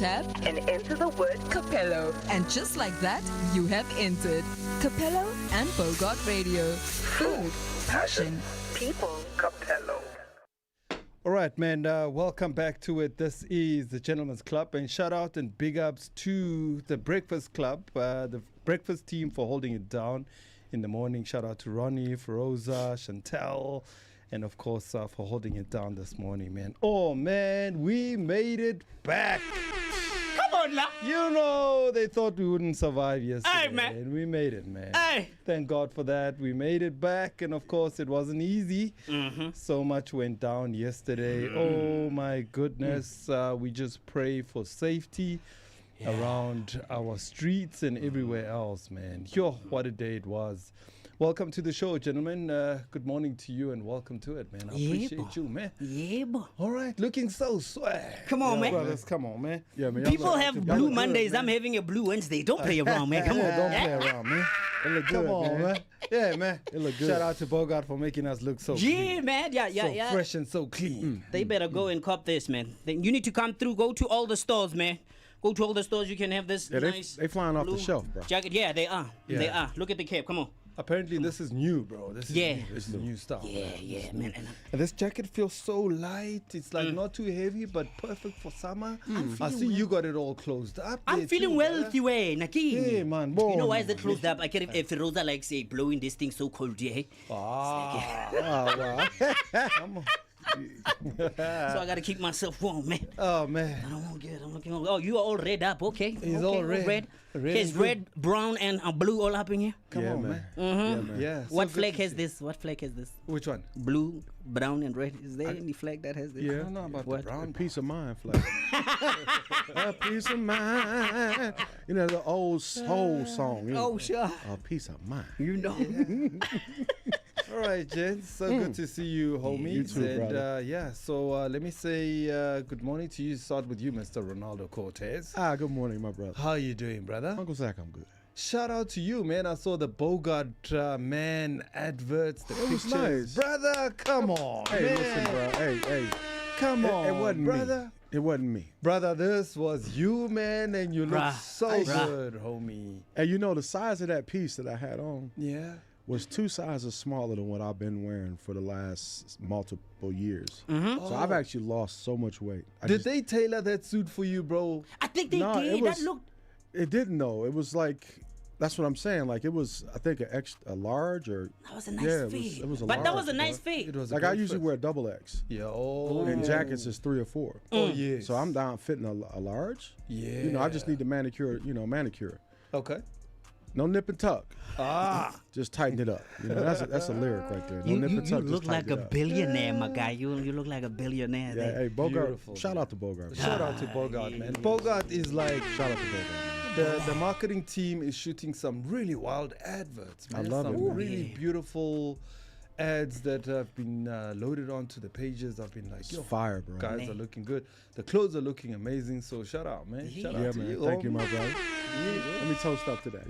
tab and enter the word Capello. And just like that, you have entered Capello and Bogart Radio. Food, passion, people. Capello. All right, man. Welcome back to it. This is the Gentleman's Club, and shout out and big ups to the Breakfast Club, the breakfast team for holding it down in the morning. Shout out to Ronnie, Feroza, Chantel, and of course for holding it down this morning, man. Oh man, we made it back. Come on, la. You know, they thought we wouldn't survive yesterday. Hey, man. And we made it, man. Hey. Thank God for that. We made it back. And of course, it wasn't easy. So much went down yesterday. Oh, my goodness. We just pray for safety around our streets and everywhere else, man. Yo, what a day it was. Welcome to the show, gentlemen. Good morning to you and welcome to it, man. I appreciate you, man. Yeah, boy. All right, looking so swag. Come on, man. Brothers, come on, man. Yeah, man. People have blue Mondays. I'm having a blue Wednesday. Don't play around, man. Come on. Don't play around, man. It look Come good, on, man. Yeah, man. It look good. Shout out to Bogart for making us look so Yeah, clean. man. Yeah. So fresh and so clean. They better go and cop this, man. You need to come through. Go to all the stores, man. Go to all the stores. You can have this nice. They flying off the blue shelf, bro. Jacket. Yeah, they are. Yeah. They are. Look at the cap. Come on. Apparently, this is new, bro. This is Yeah. new. This is new stuff. Yeah, man. And this jacket feels so light. It's like not too heavy, but perfect for summer. I see you got it all closed up. I'm there feeling too, wealthy, brother. way, Naki. Hey, man. You know why is it closed up? I can if Rosa likes blowing this thing so cold, yeah. Wow. Come on. So I gotta keep myself warm, man. Oh, man. I don't want to get. I'm looking. Oh, you are all red up, okay? He's okay, all red. Red. Red It's and blue. red, brown, and blue all up in here. Come Yeah, on, man. man. Yeah, man. Yeah. so What good flag to has see. this? What flag has this? Which one? Blue, brown, and red. Is there any flag that has this? I don't know about What? the brown. Peace of mind flag. A peace of mind. You know the old soul song. You know? Oh, sure. A peace of mind. You know. All right, gents. So good to see you, homies. You too, and brother. so let me say good morning to you. Start with you, Mr. Ronaldo Cortez. Good morning, my brother. How you doing, brother? Uncle Zach, I'm good. Shout out to you, man. I saw the Bogart man adverts, the It was pictures. nice. Brother, come on, Hey, man. listen, bro. Hey. Come on, It wasn't brother. me. It wasn't me. Brother, this was you, man, and you look Bruh. so Bruh. good, homie. And you know the size of that piece that I had on Yeah. was 2 sizes smaller than what I've been wearing for the last multiple years. Mm-hmm. So I've actually lost so much weight. Did they tailor that suit for you, bro? I think they No, did. it was- That looked. It didn't though. It was like, that's what I'm saying. Like it was, I think a large or That was a nice yeah, fit. it was a but that large, was a nice bro. fit. It was a Like I good usually fit. wear double X, Yeah. Oh. and jackets is 3 or 4. Oh, yeah. So I'm down fitting a large. Yeah. You know, I just need to manicure. Okay. No nip and tuck. Just Just tighten it up. You know, that's a lyric right there. No You nip and tuck. look just like tighten a it up. billionaire, my guy. You look like a billionaire. Yeah, there. hey Bogart. Beautiful. Shout out to Bogart. Shout out to Bogart, man. Bogart is like Shout out to Bogart. the marketing team is shooting some really wild adverts, man. I love some it, man. really beautiful ads that have been loaded onto the pages. I've been like, It's yo, fire, bro. guys are looking good. The clothes are looking amazing. So shout out, man. Shout Yeah, out to man. you. Thank you, homie. my brother. Let me toast up to that.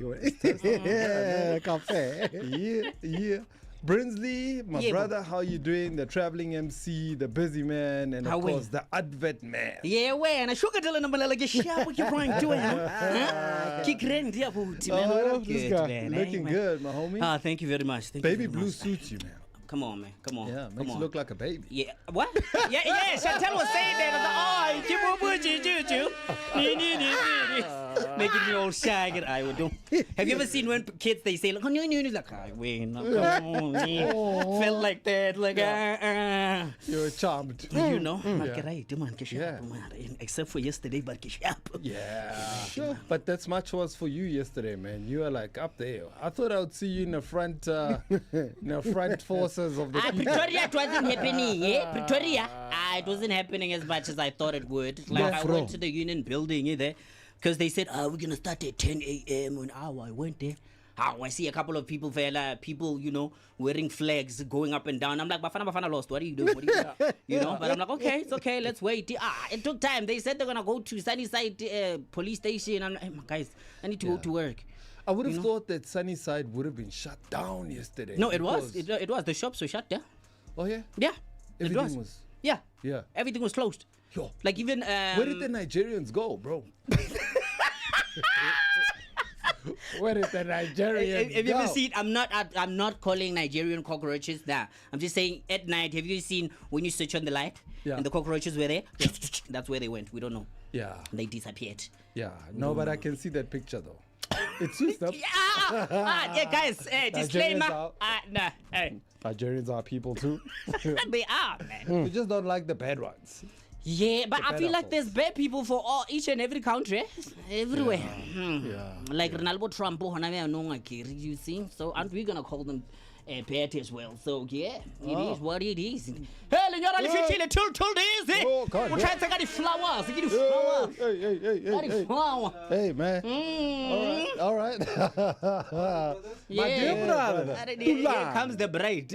Yeah, coffee. Yeah. Brinsley, my Yeah, brother, how you doing? The traveling MC, the busy man, and How of we? course the advert man. Yeah, when I sugar telling them like a sharp what you trying to do. Kick rent yeah, booty, man. Oh, Good, this guy man, looking man. good, my homie. Ah, thank you very much. Thank Baby you very blue much. suits you, man. Come on, man. Come on. Yeah, Come makes you on. look like a baby. Yeah, what? Yeah. Chantel was saying that. I was like, oh, making me all shaggy. I would do. Have you ever seen when kids they say like, oh, no, like I win. Felt like that, like You're charmed. you know, Yeah. except for yesterday, but Yeah. Sure. But that's much was for you yesterday, man. You were like up there. I thought I would see you in the front, front forces of the people. Pretoria, it wasn't happening. Yeah, Pretoria, it wasn't happening as much as I thought it would. Like I went to the Union Building there because they said, we're gonna start at 10 a.m. And I went there. I see a couple of people, wearing flags going up and down. I'm like, Bafana lost. What are you doing? What are you doing? You know, but I'm like, okay, it's okay. Let's wait. It took time. They said they're gonna go to Sunnyside police station. I'm like, hey, guys, I need to go to work. I would have thought that Sunnyside would have been shut down yesterday. No, it was. It was. The shops were shut down. Oh yeah. Yeah. Everything it was. Yeah. Yeah. Everything was closed. Yo, Like even where did the Nigerians go, bro? Where did the Nigerians have you go? ever seen? I'm not calling Nigerian cockroaches. Nah, I'm just saying at night. Have you seen when you switch on the light Yeah. and the cockroaches were there? That's where they went. We don't know. Yeah, They disappeared. yeah. No, but I can see that picture though. It's just up. Yeah, guys. Disclaimer. Nigerians Nah, hey, Nigerians are people too. they are, man. We just don't like the bad ones. Yeah, but I feel better like there's bad people for each and every country, everywhere. Yeah. Like Ronaldo Trump, you see. So aren't we gonna call them bad as well? So yeah, it is what it is. Hey, Lenyora, lifitile till this. Oh, God, We're yeah. trying to get the flowers. Get the flowers. Get the flower. Hey, man. All right. Yeah, dear brother. Here comes the bride.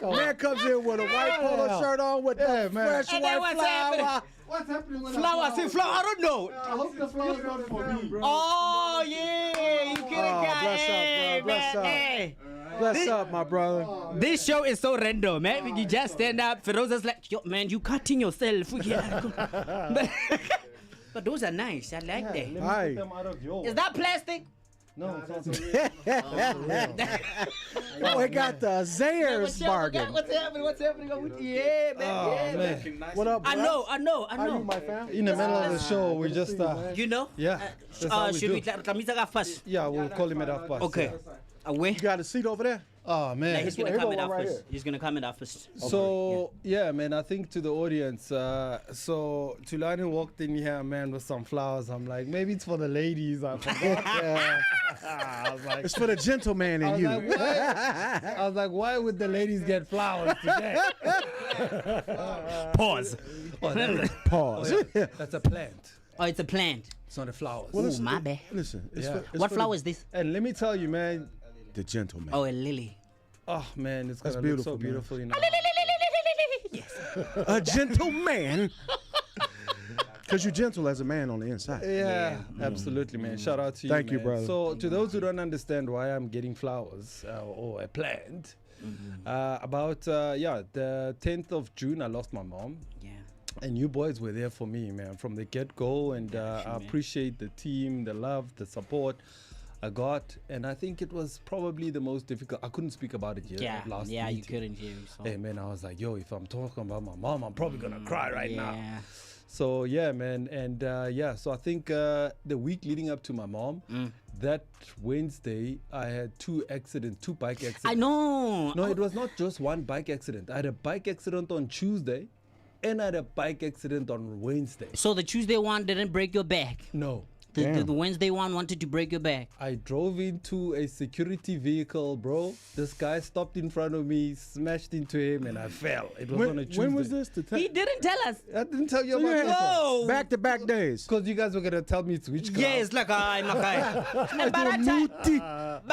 Man comes in with a white polo shirt on with the man. fresh And then white what's happening? flower. What's happening with Flowers, say flower. I don't know. I hope the flowers not for me, bro. Oh yeah, you kidding, guy? bless up, bro, Hey, bless man, up. hey. Bless up, my brother. This show is so random, man. You just stand up. Feroza's like, yo, man, you cutting yourself. But those are nice. I like that. Let me Aye. put them out of yours. Is that plastic? No, it's not. Oh, he got the Zayers bargain. What's happening? Yeah, man. Yeah, man. Man. What up, bro? I know. How you, my fam? In the middle of the show, we just You know? yeah. That's how we Should do. we Kamisa first? Yeah, we'll call him at half past. Okay. Where? You got a seat over there? Oh man. He's gonna Here come go it one up right first. here. He's gonna come it up first. So yeah, man. I think to the audience. So Tulani walked in here, man, with some flowers. I'm like, maybe it's for the ladies. I forgot. I was like, It's for the gentleman in you. I was like, why would the ladies get flowers today? Pause. Pause. That's a plant. Oh, it's a plant. It's not a flower. Oh, my bad. Listen, it's Yeah. for, it's What for flower is this? And let me tell you, man. The gentleman. Oh, a lily. Oh man, it's gonna That's look so beautiful, man. beautiful, you know. A gentleman. Because you're gentle as a man on the inside. Yeah, absolutely, man. Shout out to you. Thank you, man. brother. So, to those who don't understand why I'm getting flowers or a plant, the 10th of June, I lost my mom. Yeah. And you boys were there for me, man, from the get-go. And I appreciate the team, the love, the support I got. And I think it was probably the most difficult. I couldn't speak about it yet. Last you meeting. couldn't hear me. So. Hey, man, I was like, yo, if I'm talking about my mom, I'm probably going to cry right now. Yeah. So yeah, man, and so I think the week leading up to my mom, that Wednesday, I had two bike accidents. I know. No, it was not just one bike accident. I had a bike accident on Tuesday, and I had a bike accident on Wednesday. So the Tuesday one didn't break your back. No. The Wednesday one wanted to break your back. I drove into a security vehicle, bro. This guy stopped in front of me, smashed into him, and I fell. It was on a Tuesday. When was this? He didn't tell us. I didn't tell you So you about had this. Whoa. back-to-back days. Because you guys were going to tell me to which car. Yes, like I'm a guy. And by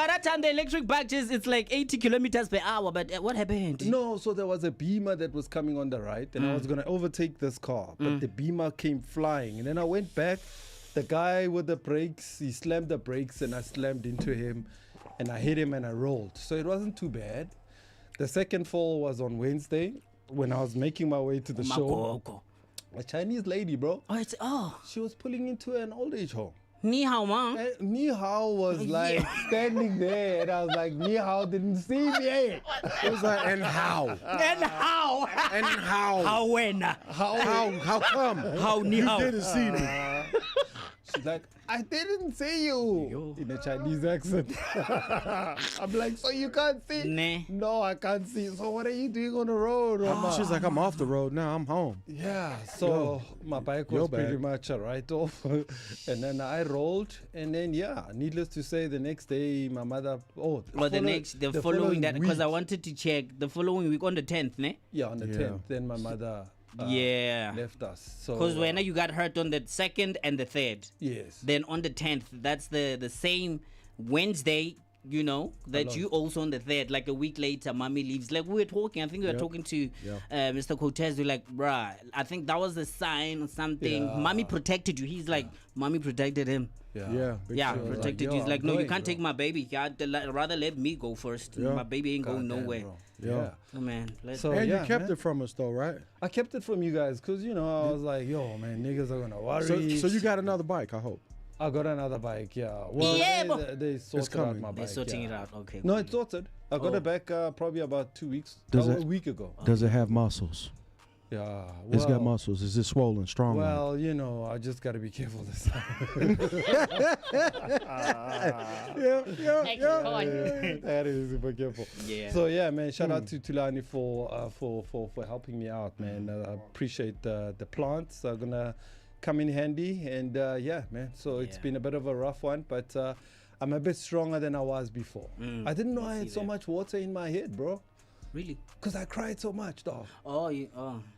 that time, the electric bike it's like 80 kilometers per hour. But what happened? No, so there was a Beamer that was coming on the right, and I was going to overtake this car, but the Beamer came flying. And then I went back. The guy with the brakes, he slammed the brakes, and I slammed into him, and I hit him, and I rolled. So it wasn't too bad. The second fall was on Wednesday when I was making my way to the show. A Chinese lady, bro. She was pulling into an old age home. Ni hao, ma. And Ni Hao was like standing there, and I was like, Ni Hao didn't see me. It was like, and how? And how? And how? How when? How come? How ni You hao? didn't see me. She's like, I didn't see you in a Chinese accent. I'm like, so you can't see? Nah. No, I can't see. So what are you doing on the road, Rama? She's like, I'm off the road now. I'm home. Yeah, so my bike was Your pretty bad. much a write-off. And then I rolled. And then, needless to say, the next day, my mother... The following that, because I wanted to check the following week on the 10th, ne? Yeah, on the Yeah. 10th. Then my mother left us. So Because when you got hurt on the 2nd and the 3rd. Yes. Then on the 10th, that's the same Wednesday, you know, that you also on the third, like a week later, mommy leaves. Like we were talking, I think we were talking to Mr. Cortez. We're like, bruh, I think that was a sign or something. Yeah. Mommy protected you. He's like, mommy protected him. Yeah. big Yeah, shit. protected yo, you. He's like, I'm no, you going, can't bro. take my baby. Rather let me go first. Yeah. My baby ain't going Goddamn, nowhere. bro. Yeah. Oh man, let's So And yeah, you kept man. it from us though, right? I kept it from you guys because I was like, yo, man, niggas are gonna worry. So you got another bike, I hope. I got another bike, yeah. Well, Yeah, they sorted out coming. my bike. they're sorting yeah. it out. Okay. No, it's sorted. I got Oh. it back probably about 2 weeks. Does a it- week ago. Does it have muscles? Yeah. It's got well- muscles. Is it swollen, strong? Well, I just got to be careful this time. That is super careful. Yeah. So yeah, man. Shout out to Tulani for helping me out, man. I appreciate the plants. Are gonna come in handy, and yeah, man. So it's Yeah. been a bit of a rough one, but I'm a bit stronger than I was before. I didn't know I had see so that. much water in my head, bro. Really? Cause I cried so much, dog. Oh.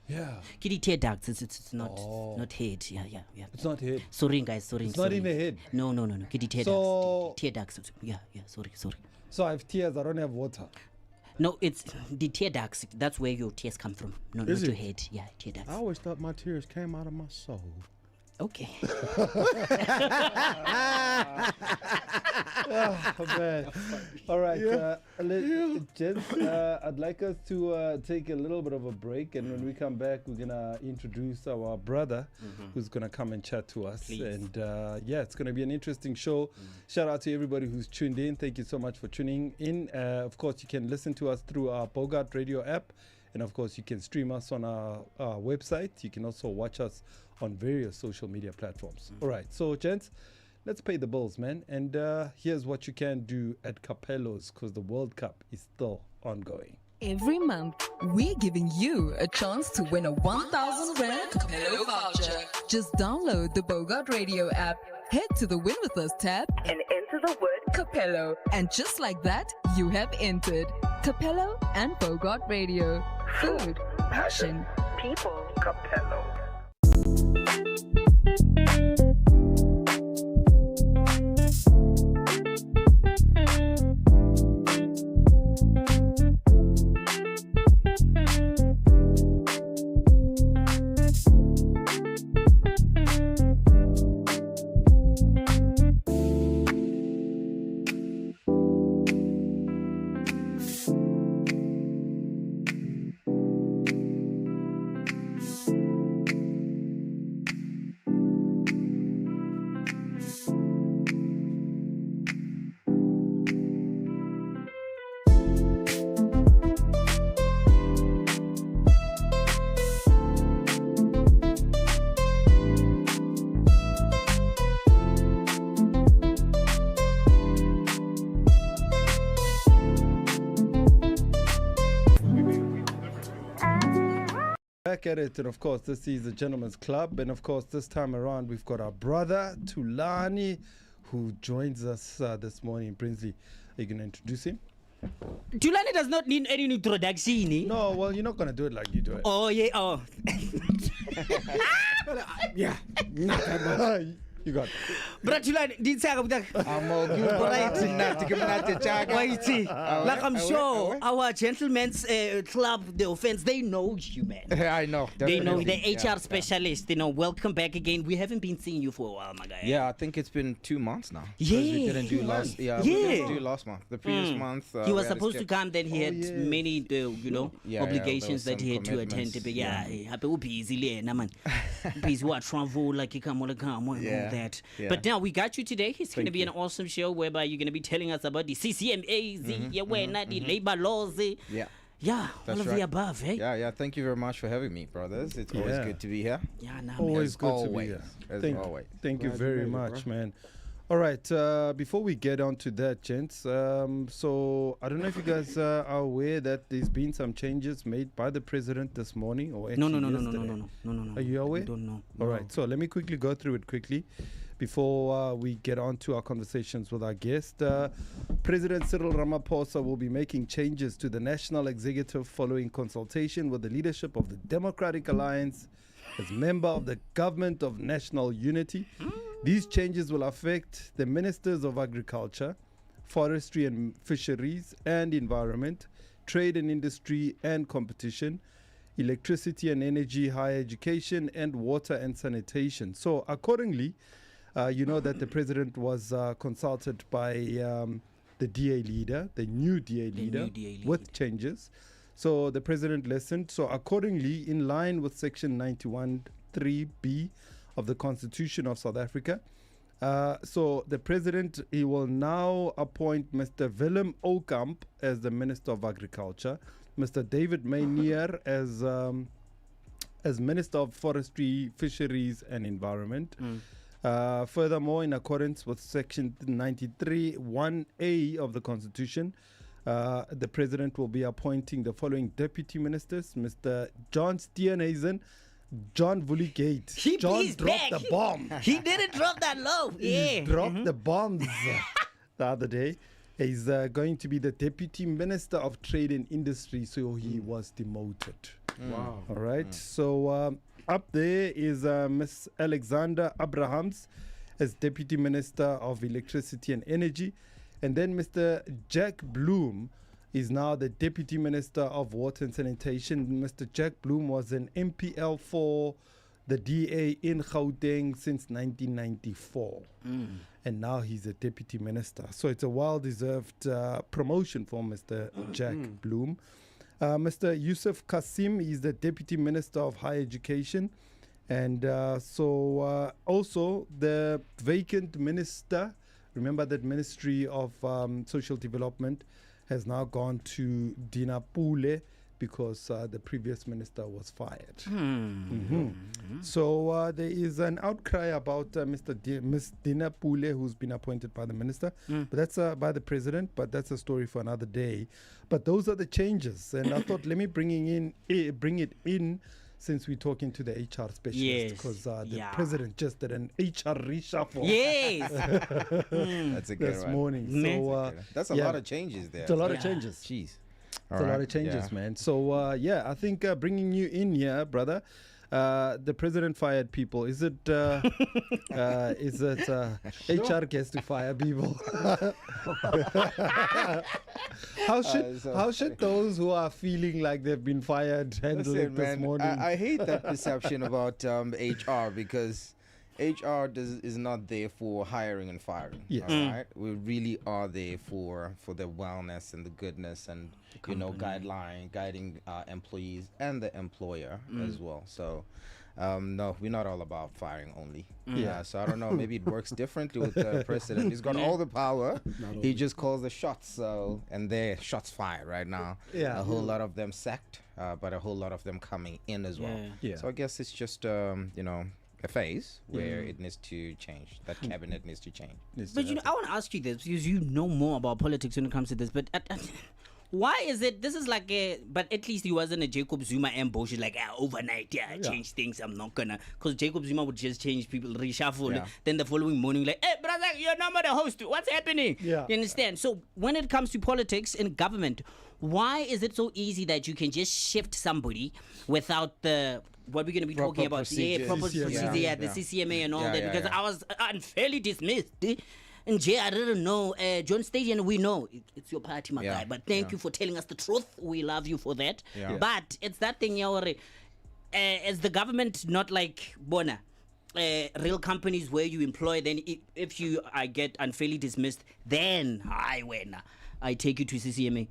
Yeah. Kitty tear ducts. It's not Oh. not head. Yeah. It's not head. Sorry, guys. Sorry. It's not in the head. No. Kitty tear So- ducts. Tear ducts. Yeah. Sorry. So I have tears. I don't have water. No, it's the tear ducts. That's where your tears come from. No, Is not your it? head. Yeah, tear ducts. I always thought my tears came out of my soul. Okay. Oh, man. All right, gents, I'd like us to take a little bit of a break, and when we come back, we're gonna introduce our brother, who's gonna come and chat to us. Please. And yeah, it's gonna be an interesting show. Shout out to everybody who's tuned in. Thank you so much for tuning in. Of course, you can listen to us through our Bogart Radio app, and of course, you can stream us on our website. You can also watch us on various social media platforms. All right, so gents, let's pay the bills, man. And here's what you can do at Capello's, because the World Cup is still ongoing. Every month, we're giving you a chance to win a 1,000 Rand Capello voucher. Just download the Bogart Radio app, head to the Win With Us tab, And enter the word Capello. And just like that, you have entered Capello and Bogart Radio. Food, passion. people Capello. Back at it, and of course, this is the Gentleman's Club. And of course, this time around, we've got our brother, Tulani, who joins us this morning. Brinsley, are you going to introduce him? Tulani does not need any introduction. Eh? No, well, you're not going to do it like you do it. Oh yeah. Oh. Yeah, not that much. You got it. But Tulani, did say I'm all good. Wait, like I'm sure our gentlemen's club, the offense, they know you, man. I know. They know the definitely. HR specialist. Welcome back again. We haven't been seeing you for a while, my guy. Yeah, I think it's been 2 months now. 'Cause Yeah. we didn't do 2 last. Yeah, Yeah. we didn't do last month. The previous month. He we was had supposed to skip. come, then he had yes. many, Yeah, obligations there that was he had some to attend. commitments, But yeah, happy busy, man. Busy what travel, like he come and all Yeah, that. yeah. But now we got you today. It's going to Thank be an awesome show whereby you're going to be telling us about the CCMAs, the labor laws. Yeah. Yeah, That's all of right. the above, eh? Yeah. Thank you very much for having me, brothers. It's always Yeah. good to be here. Yeah, nah, man. Always As good to always. be here. As always. Thank you Glad you very made it, much, bro. man. All right, before we get on to that, gents, so I don't know if you guys are aware that there's been some changes made by the president this morning or No, actually no. yesterday. Are you aware? I don't know. All right, so let me quickly go through it quickly before we get on to our conversations with our guest. President Cyril Ramaphosa will be making changes to the national executive following consultation with the leadership of the Democratic Alliance as member of the Government of National Unity. These changes will affect the ministers of agriculture, forestry and fisheries and environment, trade and industry and competition, electricity and energy, higher education, and water and sanitation. So accordingly, you know that the president was consulted by the DA leader, the new DA leader, with changes. So the president listened. So accordingly, in line with Section 91(3)(b) of the Constitution of South Africa, so the president, he will now appoint Mr. Willem Oukamp as the Minister of Agriculture, Mr. David Maynier as Minister of Forestry, Fisheries and Environment. Furthermore, in accordance with Section 93(1)(a) of the Constitution, the president will be appointing the following deputy ministers: Mr. John Steenhuisen, John Vulligate. John dropped the bomb. He didn't drop that low. He dropped the bombs the other day. He's going to be the deputy minister of trade and industry, so he was demoted. Wow. All right. So up there is Miss Alexander Abrahams as deputy minister of electricity and energy. And then Mr. Jack Bloom is now the deputy minister of water and sanitation. Mr. Jack Bloom was an MPL for the DA in Gauteng since 1994. And now he's a deputy minister. So it's a well-deserved promotion for Mr. Jack Bloom. Mr. Yusuf Kasim is the deputy minister of higher education. And also the vacant minister, remember that Ministry of Social Development has now gone to Dina Pule because the previous minister was fired. So there is an outcry about Miss Dina Pule, who's been appointed by the minister, but that's by the president, but that's a story for another day. But those are the changes, and I thought let me bring it in since we're talking to the HR specialist, because the president just did an HR reshuffle. Yes. That's a good this one. morning. So That's a lot of changes there. it's a lot of changes. Jeez. It's a lot of changes, man. So, I think bringing you in here, brother, the president fired people. Is it HR gets to fire people? How should those who are feeling like they've been fired handle it this morning? I hate that perception about HR, because HR is not there for hiring and firing. Yes. All right, we really are there for the wellness and the goodness and guiding employees and the employer as well. So no, we're not all about firing only. So I don't know, maybe it works differently with the president. He's got all the power. He just calls the shots. So and their shots fired right now. A whole lot of them sacked, but a whole lot of them coming in as well. So I guess it's just a phase where it needs to change. That cabinet needs to change. But I want to ask you this, because you know more about politics when it comes to this. But why is it? This is like but at least he wasn't a Jacob Zuma ambush, like overnight. Change things. I'm not gonna, because Jacob Zuma would just change people, reshuffle. Then the following morning, like, hey brother, you're not the host. What's happening? You understand? So when it comes to politics and government, why is it so easy that you can just shift somebody without the what we're going to be talking about? Proper procedure, the CCMA and all that, because I was unfairly dismissed. And Jay, I didn't know. John Station, we know it's your party, my guy. But thank you for telling us the truth. We love you for that. But it's that thing, is the government not like Bona? Real companies where you employ, then if you get unfairly dismissed, then I take you to CCMA.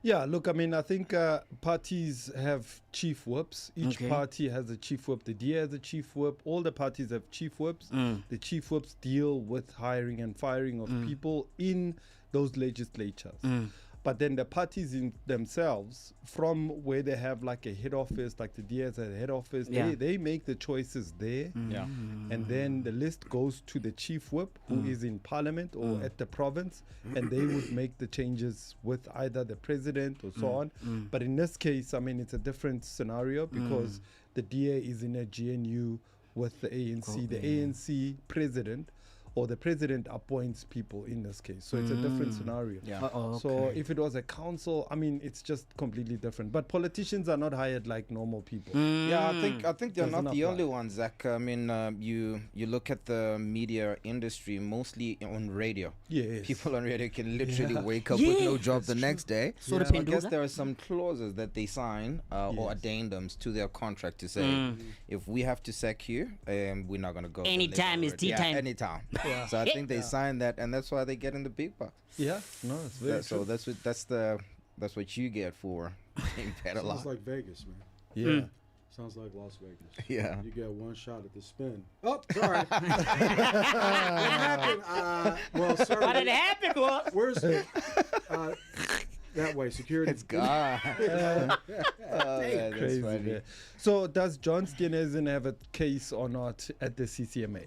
Yeah, look, I mean, I think parties have chief whips. Each party has a chief whip. The DA has a chief whip. All the parties have chief whips. The chief whips deal with hiring and firing of people in those legislatures. But then the parties in themselves, from where they have like a head office, like the DA has a head office, they make the choices there. And then the list goes to the chief whip, who is in parliament or at the province, and they would make the changes with either the president or so on. But in this case, I mean, it's a different scenario because the DA is in a GNU with the ANC. The ANC president or the president appoints people in this case. So it's a different scenario. Yeah. So if it was a council, I mean, it's just completely different. But politicians are not hired like normal people. Yeah, I think they're Doesn't not the only apply. ones, Zach. I mean, you look at the media industry, mostly on radio. Yes. People on radio can literally wake up with no job the next day. Sort of So I guess penduka. there are some clauses that they sign or addendums to their contract to say, if we have to sack you, we're not going to go. the Anytime labor is tea rate. time. Yeah, anytime. So I think they signed that, and that's why they get in the big bucks. Yeah, no, it's very So true. that's what you get for being paid a lot. Sounds like Vegas, man. Yeah. Sounds like Las Vegas. Yeah. You get one shot at the spin. Oh, sorry. What happened? Well, sir. What had happened, boss? Where's that way? Security. It's God. Oh, man, that's Crazy, funny. man. So does John Steenhuisen have a case or not at the CCMA?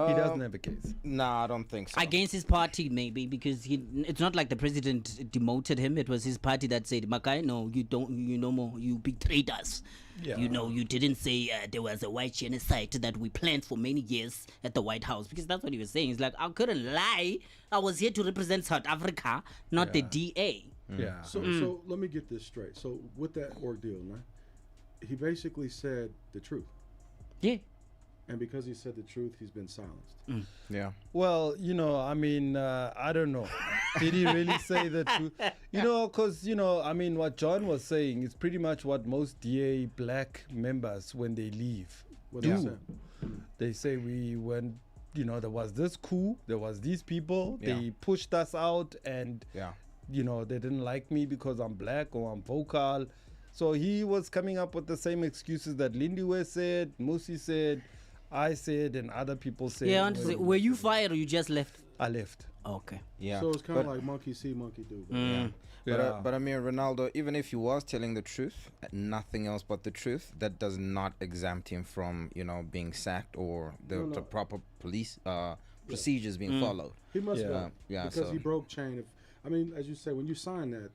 He doesn't have a case. Nah, I don't think so. Against his party, maybe, because it's not like the president demoted him. It was his party that said, Makai, no, you don't, you no more, you betrayed us. Yeah. You know, you didn't say there was a white genocide that we planned for many years at the White House, because that's what he was saying. He's like, I couldn't lie. I was here to represent South Africa, not the DA. Yeah. So let me get this straight. So with that ordeal, man, he basically said the truth. Yeah. And because he said the truth, he's been silenced. Yeah. Well, you know, I mean, I don't know. Did he really say the truth? You know, because, you know, I mean, what John was saying is pretty much what most DA black members, when they leave, What do. they said. They say we went, you know, there was this coup, there was these people, Yeah. they pushed us out, and, Yeah. you know, they didn't like me because I'm black or I'm vocal. So he was coming up with the same excuses that Lindiwe said, Musi said, I said, and other people said. Yeah, I want to say, when were you fired or you just left? I left. Okay. Yeah. So it's kind of But- like monkey see, monkey do. Yeah. Yeah. But I mean, Ronaldo, even if he was telling the truth, nothing else but the truth, that does not exempt him from, you know, being sacked or the proper police procedures being followed. He must Yeah. have. Yeah, Because so- he broke chain of. I mean, as you say, when you sign that,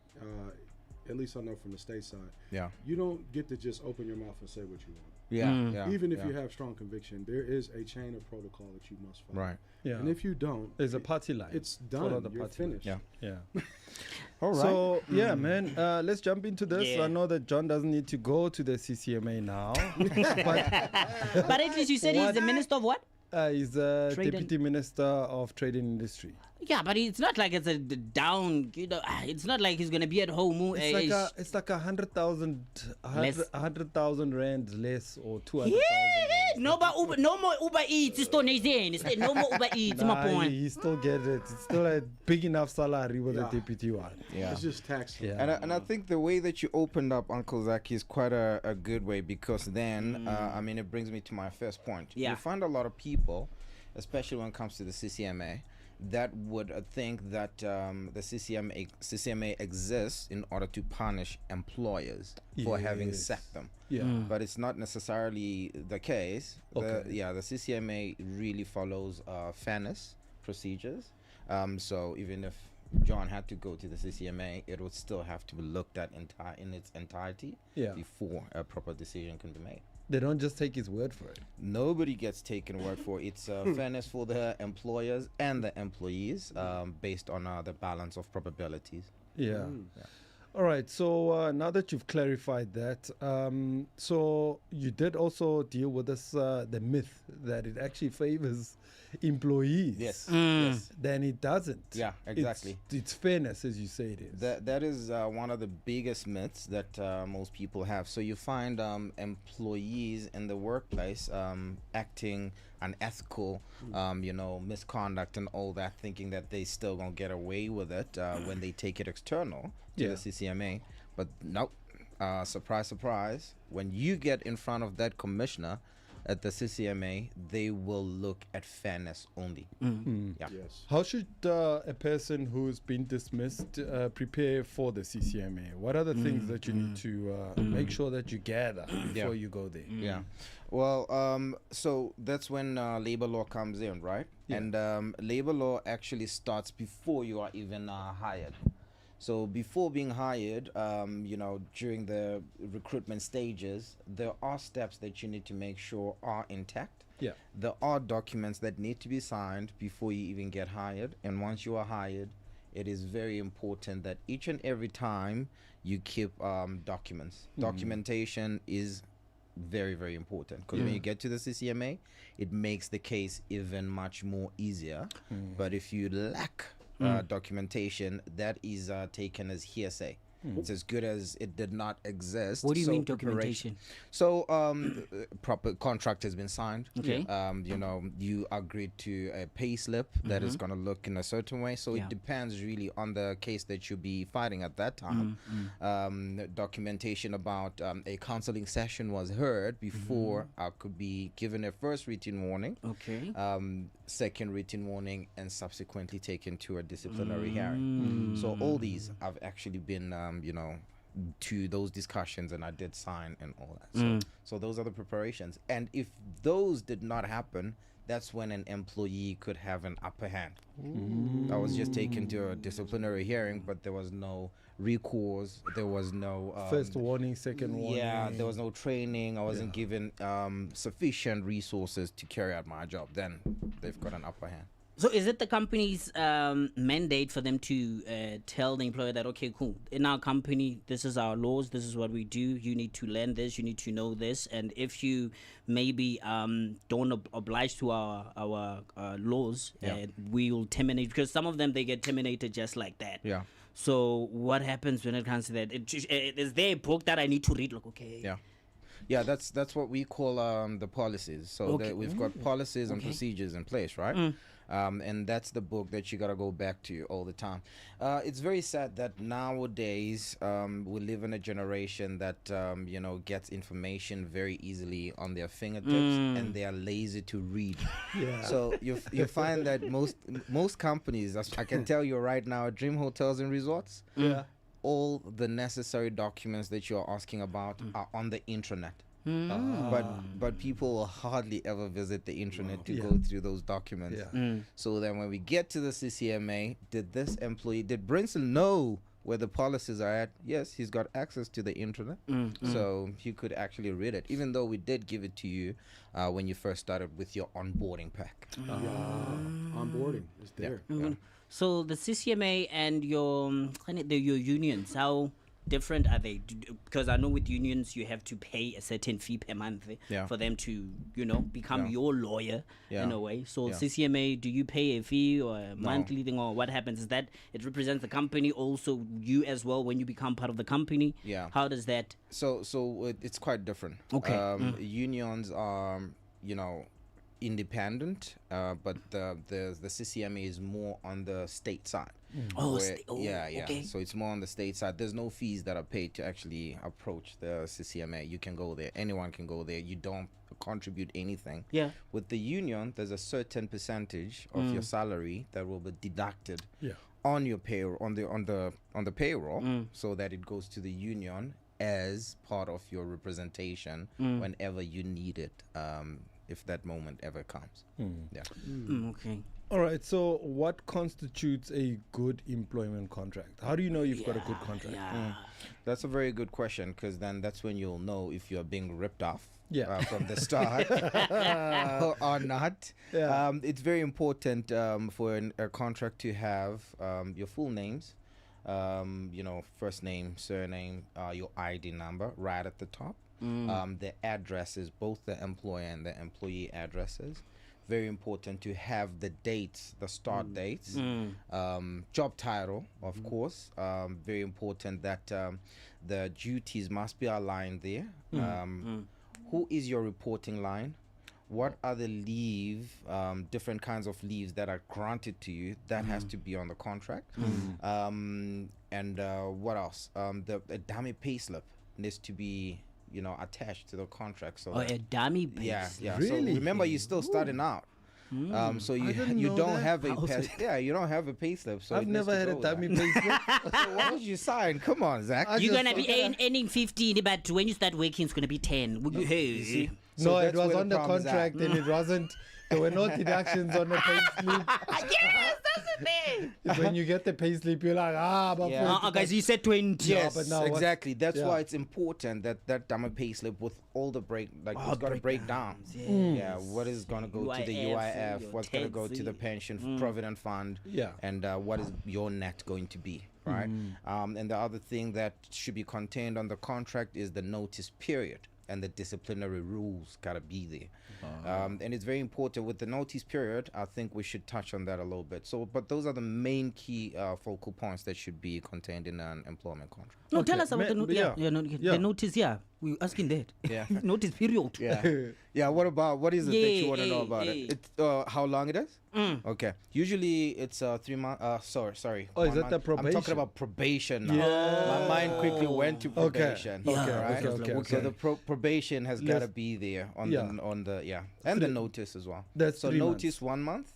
at least I know from the state side, Yeah. you don't get to just open your mouth and say what you want. Yeah. Yeah. Even if yeah. you have strong conviction, there is a chain of protocol that you must follow. Right. Yeah. And if you don't, There's a party line. it's Follow done. the You're party line. finished. Yeah. Yeah. All right. So yeah, man, let's jump into this. Yeah. I know that John doesn't need to go to the CCMA now, but But at least you said he's the minister of what? he's the Trade and- deputy minister of trade and industry. Yeah, but it's not like it's a down, you know, it's not like he's going to be at home. It's like 100,000 Less. 100,000 rand less or 200,000. No more Uber Eats. It's donation. It's no more Uber Eats. My point. He still get it. It's still a big enough salary with Yeah. a deputy one. Yeah. It's just tax. Yeah. And I think the way that you opened up, Uncle Zach, is quite a good way, because then, I mean, it brings me to my first point. Yeah. You find a lot of people, especially when it comes to the CCMA, that would think that the CCMA exists in order to punish employers for having Yes. sacked them. Yeah. But it's not necessarily the case. Okay. The CCMA really follows fairness procedures. So even if John had to go to the CCMA, it would still have to be looked at in its entirety Yeah. before a proper decision can be made. They don't just take his word for it. Nobody gets taken word for it. It's fairness for the employers and the employees, based on the balance of probabilities. Yeah. All right. So now that you've clarified that, so you did also deal with this the myth that it actually favors employees. Yes. Yes. Then it doesn't. Yeah, exactly. It's fairness, as you say it is. That is one of the biggest myths that most people have. So you find employees in the workplace acting unethical, misconduct and all that, thinking that they still gonna get away with it when they take it external to Yeah. the CCMA. But nope, surprise, surprise. When you get in front of that commissioner at the CCMA, they will look at fairness only. Yeah. Yes. How should a person who's been dismissed prepare for the CCMA? What are the things that you need to make sure that you gather before you go there? Yeah. Well, so that's when labor law comes in, right? Yeah. And labor law actually starts before you are even hired. So before being hired, during the recruitment stages, there are steps that you need to make sure are intact. Yeah. There are documents that need to be signed before you even get hired. And once you are hired, it is very important that each and every time you keep documents. Documentation is very, very important, because when you get to the CCMA, it makes the case even much more easier. But if you lack documentation, that is taken as hearsay. It's as good as it did not exist. What do you So mean preparation- documentation? So proper contract has been signed. Okay. You know, you agreed to a pay slip that is going to look in a certain way. So Yeah. it depends really on the case that you'll be fighting at that time. Documentation about a counseling session was heard before I could be given a first written warning, Okay. second written warning, and subsequently taken to a disciplinary hearing. So all these have actually been, you know, to those discussions, and I did sign and all that. So those are the preparations. And if those did not happen, that's when an employee could have an upper hand. I was just taken to a disciplinary hearing, but there was no recourse. There was no First warning, second warning. yeah, there was no training. I wasn't given sufficient resources to carry out my job. Then they've got an upper hand. So is it the company's mandate for them to tell the employer that, okay, cool, in our company, this is our laws, this is what we do, you need to learn this, you need to know this, and if you maybe don't oblige to our laws, we will terminate, because some of them, they get terminated just like that. Yeah. So what happens when it comes to that? Is there a book that I need to read? Like, okay. Yeah, that's what we call the policies. So Okay. we've got policies and procedures in place, right? And that's the book that you gotta go back to all the time. It's very sad that nowadays we live in a generation that you know, gets information very easily on their fingertips, and they are lazy to read. Yeah. So you find that most companies, I can tell you right now, Dream Hotels and Resorts, Yeah. all the necessary documents that you're asking about are on the intranet. But people will hardly ever visit the intranet to go through those documents. Yeah. So then when we get to the CCMA, did Brinson know where the policies are at? Yes, he's got access to the intranet. So he could actually read it, even though we did give it to you when you first started with your onboarding pack. Onboarding is there. So the CCMA and your unions, how different are they? Because I know with unions you have to pay a certain fee per month for them to, you know, become your lawyer in a way. So CCMA, do you pay a fee or a monthly thing, or what happens? Is that it represents the company, also you as well when you become part of the company? Yeah. How does that? So it's quite different. Okay. Unions are, you know, independent, but the CCMA is more on the state side. Okay. So it's more on the state side. There's no fees that are paid to actually approach the CCMA. You can go there. Anyone can go there. You don't contribute anything. Yeah. With the union, there's a certain percentage of your salary that will be deducted Yeah. on your payroll, on the payroll, so that it goes to the union as part of your representation whenever you need it, if that moment ever comes. Yeah. Okay. All right. So, what constitutes a good employment contract? How do you know you've got a good contract? That's a very good question, because then that's when you'll know if you're being ripped off from the start or not. Yeah. It's very important for a contract to have your full names, you know, first name, surname, your ID number right at the top. The addresses, both the employer and the employee addresses. Very important to have the dates, the start dates, job title, of course. Very important that the duties must be aligned there. Who is your reporting line? What are the leave, different kinds of leaves that are granted to you? That has to be on the contract. And what else? A dummy payslip needs to be, you know, attached to the contract. So A dummy base. yeah. Really? So remember, you're still starting out. So you know don't that. have you don't have a payslip. So I've it needs never to had a go dummy there. payslip. So why would you sign? Come on, Zach. You're gonna be earning 15, but when you start working, it's gonna be 10. Would you? Hey. See? No, So it that's was where on the problem is at. contract, and it wasn't There were no deductions on the pay slip. Yes, that's the thing. When you get the pay slip, you're like, but Yeah. Guys, you said 20. Yes, but now what's- exactly. That's yeah. why it's important that dama pay slip with all the it's got to break down. Yes. Yeah, what is going to go to the UIF, UIF, what's going to go to the taxi. pension provident fund, Yeah. and what is your net going to be, right? And the other thing that should be contained on the contract is the notice period, and the disciplinary rules got to be there. And it's very important with the notice period. I think we should touch on that a little bit. So, but those are the main key focal points that should be contained in an employment contract. No, Okay, tell us about the ma- notice. yeah. The notice, we asking that. Yeah. Notice period. Yeah. What is it that you want to know about yeah. it? It's how long it is? Okay. Usually it's 3 months. Sorry. Oh, is 1 that month. the I'm probation? talking about probation now. Yeah. My mind quickly went to Okay. probation. Okay. Right? Okay. So the probation has got to Let's- be there on Yeah. and the notice as well. That's so 3 notice 1 month.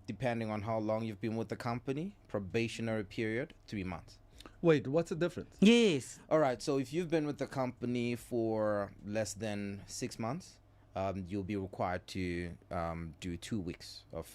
Depending on how long you've been with the company, probationary period 3 months. Wait, what's the difference? Yes. All right. So if you've been with the company for less than 6 months, you'll be required to do 2 weeks of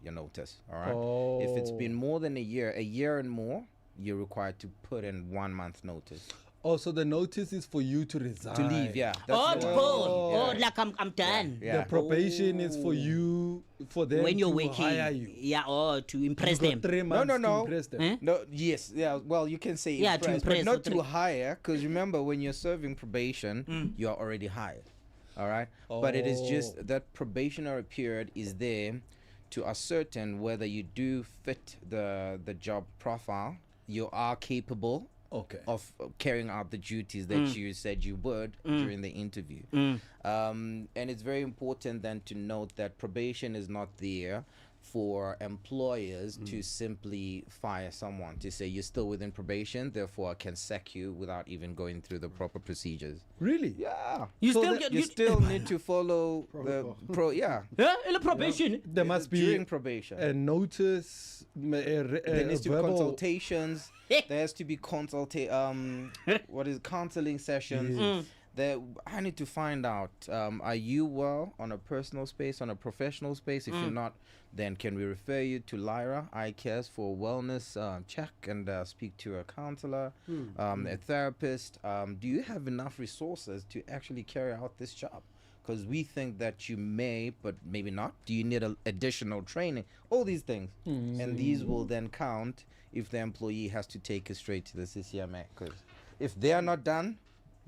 your notice. All right. If it's been more than a year and more, you're required to put in 1 month notice Oh, so the notice is for you to resign. to leave. Yeah. Oh, the to one. go. Yeah. Oh, like I'm done. Yeah. The probation is for you, for them When you're to working. hire you. Yeah, or to impress You got them. 3 months to no. impress them. Eh? No, yes, yeah. Well, you can say Yeah, to impress, impress, but not so to hire, because remember, when you're serving probation, you are already hired. All right, but it is just that probationary period is there to ascertain whether you do fit the job profile. You are capable Okay. of carrying out the duties that you said you would during the interview. And it's very important then to note that probation is not there for employers to simply fire someone, to say you're still within probation, therefore I can sack you without even going through the proper procedures. Really? Yeah. You So still that- get You still need to follow yeah, in the probation. There must be during probation. a notice, There needs to be verbal. consultations. There has to be counseling sessions. That I need to find out. Are you well on a personal space, on a professional space? If you're not, then can we refer you to Lyra Eye Cares for wellness check and speak to a counselor, a therapist? Do you have enough resources to actually carry out this job? Because we think that you may, but maybe not. Do you need additional training? All these things. And these will then count if the employee has to take it straight to the CCMA. Because if they are not done,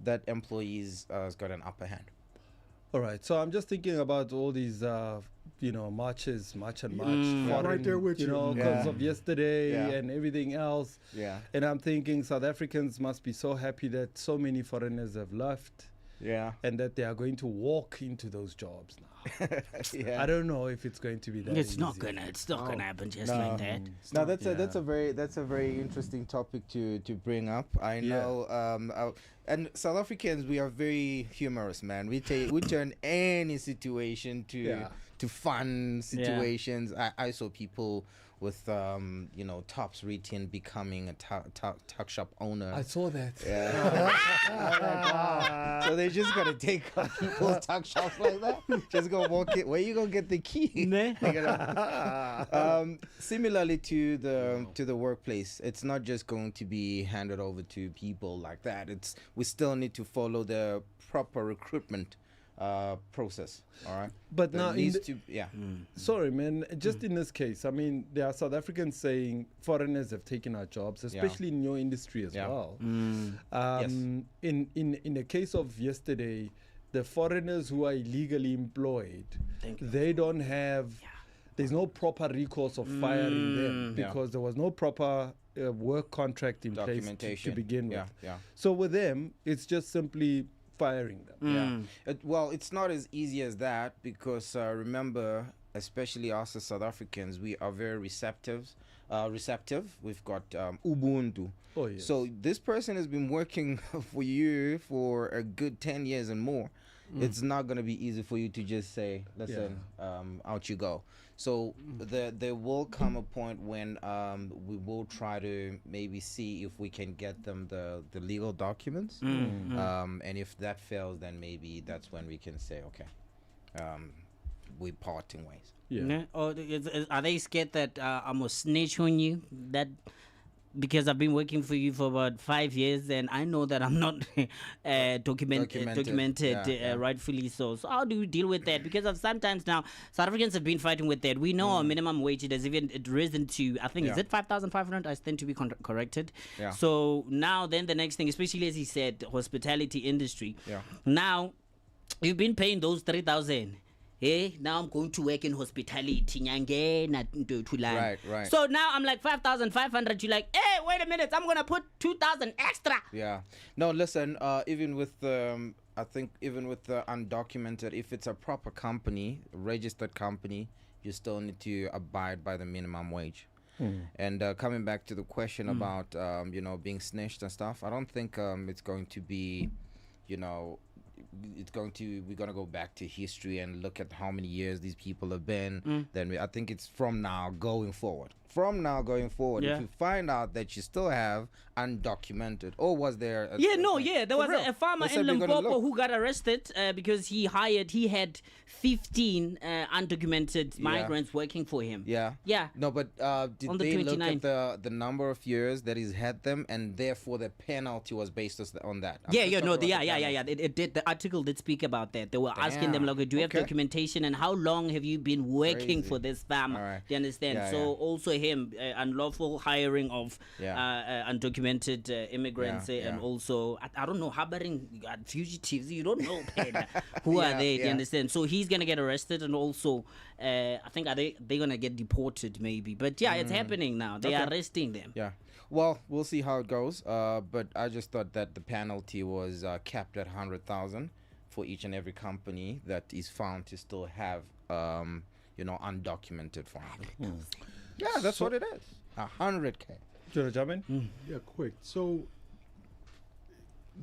that employee's has got an upper hand. All right. So I'm just thinking about all these, marches, march and march. Yeah, right foreign, there with you. because Yeah. of yesterday Yeah. and everything else. Yeah. And I'm thinking South Africans must be so happy that so many foreigners have left Yeah. and that they are going to walk into those jobs now. Yeah. I don't know if it's going to be that It's easy. not gonna happen just like that. No, that's a very interesting topic to bring up. I know, and South Africans, we are very humorous, man. We turn any situation to fun situations. I saw people with tops written becoming a tuck shop owner. I saw that. Yeah. So they just gotta take up people's tuck shops like that. Just go walk it. Where you gonna get the key? Similarly to the workplace, it's not just going to be handed over to people like that. We still need to follow the proper recruitment process. All right. But There now, needs to sorry, man. Just in this case, I mean, there are South Africans saying foreigners have taken our jobs, especially in your industry as well. Yes. In the case of yesterday, the foreigners who are illegally employed, they don't have. There's no proper recourse of firing them because there was no proper work contract in place to Documentation. begin with. Yeah. So with them, it's just simply firing them. Yeah. Well, it's not as easy as that because remember, especially us as South Africans, we are very receptive. We've got Ubuntu. Oh, yes. So this person has been working for you for a good 10 years and more. It's not going to be easy for you to just say, listen, out you go. So there will come a point when we will try to maybe see if we can get them the legal documents. And if that fails, then maybe that's when we can say, okay, we're parting ways. Yeah. Or are they scared that I'm gonna snitch on you? That because I've been working for you for about 5 years and I know that I'm not documented Yeah. rightfully so. So how do we deal with that? Because of sometimes now South Africans have been fighting with that. We know our minimum wage it has even risen to I think is Yeah. it 5,500? I stand to be corrected. Yeah. So now then the next thing, especially as he said, hospitality industry. Yeah. Now you've been paying those 3,000. Hey, now I'm going to work in hospitality. Right. So now I'm like 5,500. You're like, hey, wait a minute. I'm going to put 2,000 extra. Yeah. No, listen, even with I think even with the undocumented, if it's a proper company, registered company, you still need to abide by the minimum wage. And coming back to the question about being snitched and stuff, I don't think it's going to be, we're gonna go back to history and look at how many years these people have been. Then I think it's from now going forward. Yeah. If you find out that you still have undocumented, or was there? There was real. a farmer They in said we're gonna Limpopo look. who got arrested because he had 15 undocumented migrants working for him. Yeah. No, but did On the they look 29th. at the number of years that he's had them, and therefore the penalty was based on that? I'm Yeah. just talking about the penalty. It did. The article did speak about that. They were asking them, Damn. like, do you have Okay. documentation and how long have you been working Crazy. for this farmer? All right. Do you understand? Yeah, So yeah. also him, unlawful hiring of undocumented immigrants and Yeah. also, I don't know, harboring fugitives. You don't know, Peda. Who are Yeah, they? Do you yeah. understand? So he's going to get arrested and also, I think, they're going to get deported maybe. But yeah, it's happening now. They are arresting them. Yeah. Well, we'll see how it goes. But I just thought that the penalty was capped at 100,000 for each and every company that is found to still have, undocumented farmers. Yeah, that's what it is. 100K. Do you want to jump in? Yeah, quick. So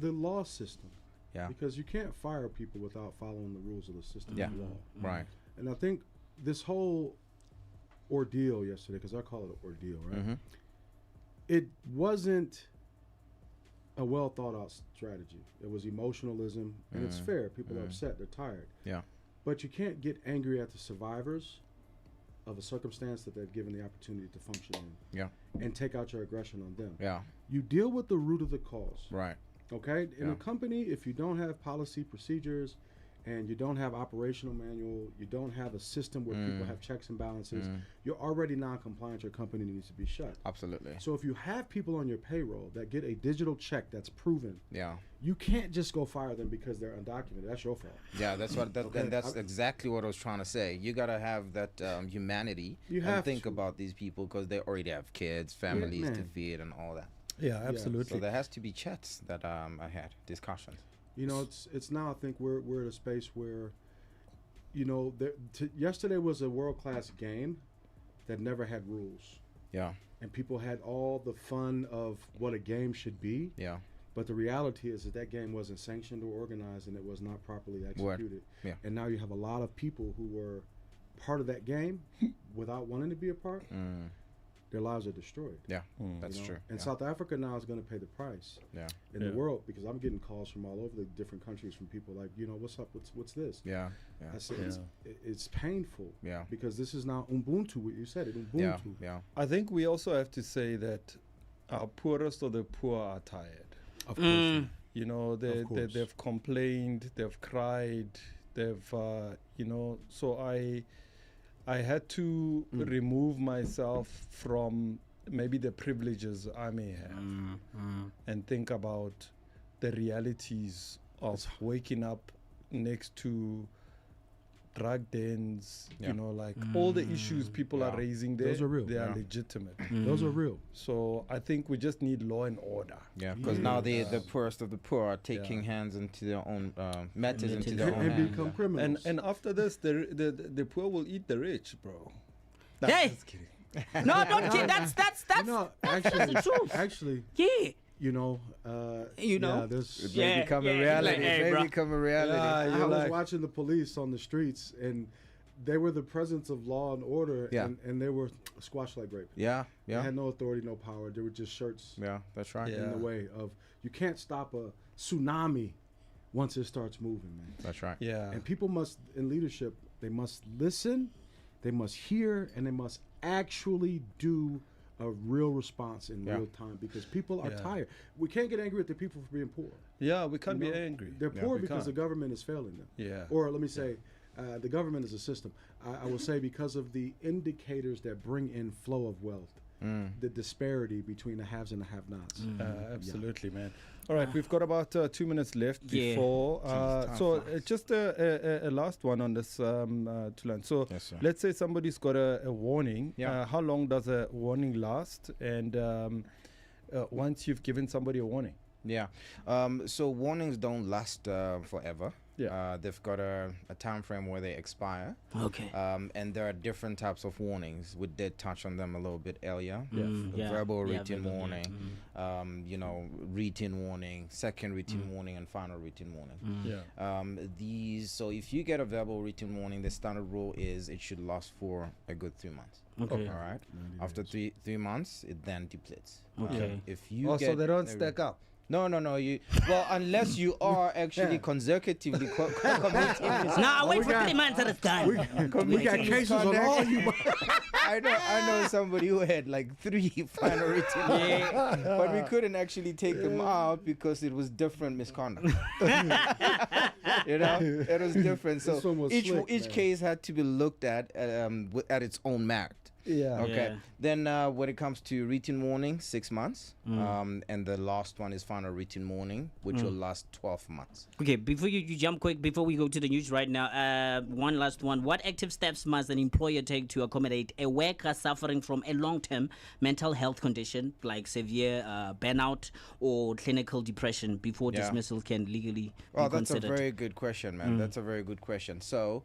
the law system, Yeah. because you can't fire people without following the rules of the system Yeah. of law. Right. And I think this whole ordeal yesterday, because I call it an ordeal, right? Mm-hmm. It wasn't a well thought out strategy. It was emotionalism, and it's fair. People are upset, they're tired. Yeah. But you can't get angry at the survivors of a circumstance that they've given the opportunity to function in. Yeah. And take out your aggression on them. Yeah. You deal with the root of the cause. Right. Okay? In Yeah. a company, if you don't have policy procedures and you don't have operational manual, you don't have a system where people have checks and balances, you're already non-compliant. Your company needs to be shut. Absolutely. So if you have people on your payroll that get a digital check that's proven, Yeah. you can't just go fire them because they're undocumented. That's your fault. Yeah, that's what. Okay, And that's exactly what I was trying to say. You gotta have that humanity You and have think to. about these people because they already have kids, families to man. feed, and all that. Yeah, So absolutely. there has to be chats that I had discussions. You know, it's now I think we're at a space where, yesterday was a world-class game that never had rules. Yeah. And people had all the fun of what a game should be. Yeah. But the reality is that game wasn't sanctioned or organized, and it was not properly executed. Yeah. And now you have a lot of people who were part of that game without wanting to be a part. Their lives are destroyed. Yeah. That's you know? true. And yeah. South Africa now is going to pay the price Yeah. in the world, because I'm getting calls from all over the different countries from people like, what's up? What's this? Yeah. Yeah. I said, it's painful. Yeah. Because this is now Ubuntu. You said it, Ubuntu. Yeah. Yeah. I think we also have to say that our poorest of the poor are tired. Of course. Of course. they've complained, they've cried, they've, so I had to remove myself from maybe the privileges I may have and think about the realities of waking up next to drug dens, Yeah. all the issues people are Yeah. raising there. Those are real. They are Yeah. legitimate. Those are real. So I think we just need law and order. Yeah, because now the poorest of the poor are taking hands into their own matters into their own And hands. become yeah. criminals. And after this, the poor will eat the rich, bro. Hey! Just kidding. No, don't kid. That's actually, the truth. actually, Yeah. Yeah, there's. It Yeah, may become yeah, a it's reality. like, hey, it may bro. become a reality. Yeah, I you're was like- watching the police on the streets, and they were the presence of law and order, Yeah. and they were squashed like grape. Yeah, They yeah, had no authority, no power. They were just shirts yeah. That's right. Yeah. in the way of. You can't stop a tsunami once it starts moving, man. That's right. Yeah. And people must, in leadership, They must listen, they must hear, and they must actually do a real response in real time, because people are tired. We can't get angry at the people for being poor. Yeah, we can't be angry. They're poor we because can't. the government is failing them. Yeah. Or let me say, the government is a system. I will say because of the indicators that bring in flow of wealth, the disparity between the haves and the have-nots. Absolutely, man. All right, we've got about 2 minutes left Yeah. before. Just a last one on this, Tulan. So Yes, sir. let's say somebody's got a warning. Yeah. How long does a warning last? And once you've given somebody a warning? Yeah. So warnings don't last forever. Yeah. They've got a time frame where they expire. Okay. And there are different types of warnings. We did touch on them a little bit earlier. Verbal, written warning, written warning, second written warning, and final written warning. Yeah. So if you get a verbal written warning, the standard rule is it should last for a good 3 months. Okay. All right. After three months, it then depletes. Okay. If you Also, they don't stack up. No. Unless you are actually consecutively committing. Nah, wait for 3 months and it's done. We got cases on all you. I know somebody who had like 3 final written, but we couldn't actually take them out because it was different misconduct. It was different. This one So was each slick, man. case had to be looked at its own merit. Yeah. Okay. Yeah. Then when it comes to written warning, 6 months, and the last one is final written warning, which will last 12 months. Okay, before you jump quick, before we go to the news right now, one last one. What active steps must an employer take to accommodate a worker suffering from a long-term mental health condition like severe burnout or clinical depression before dismissal can legally Well, be that's a considered? very good question, man. That's a very good question. So,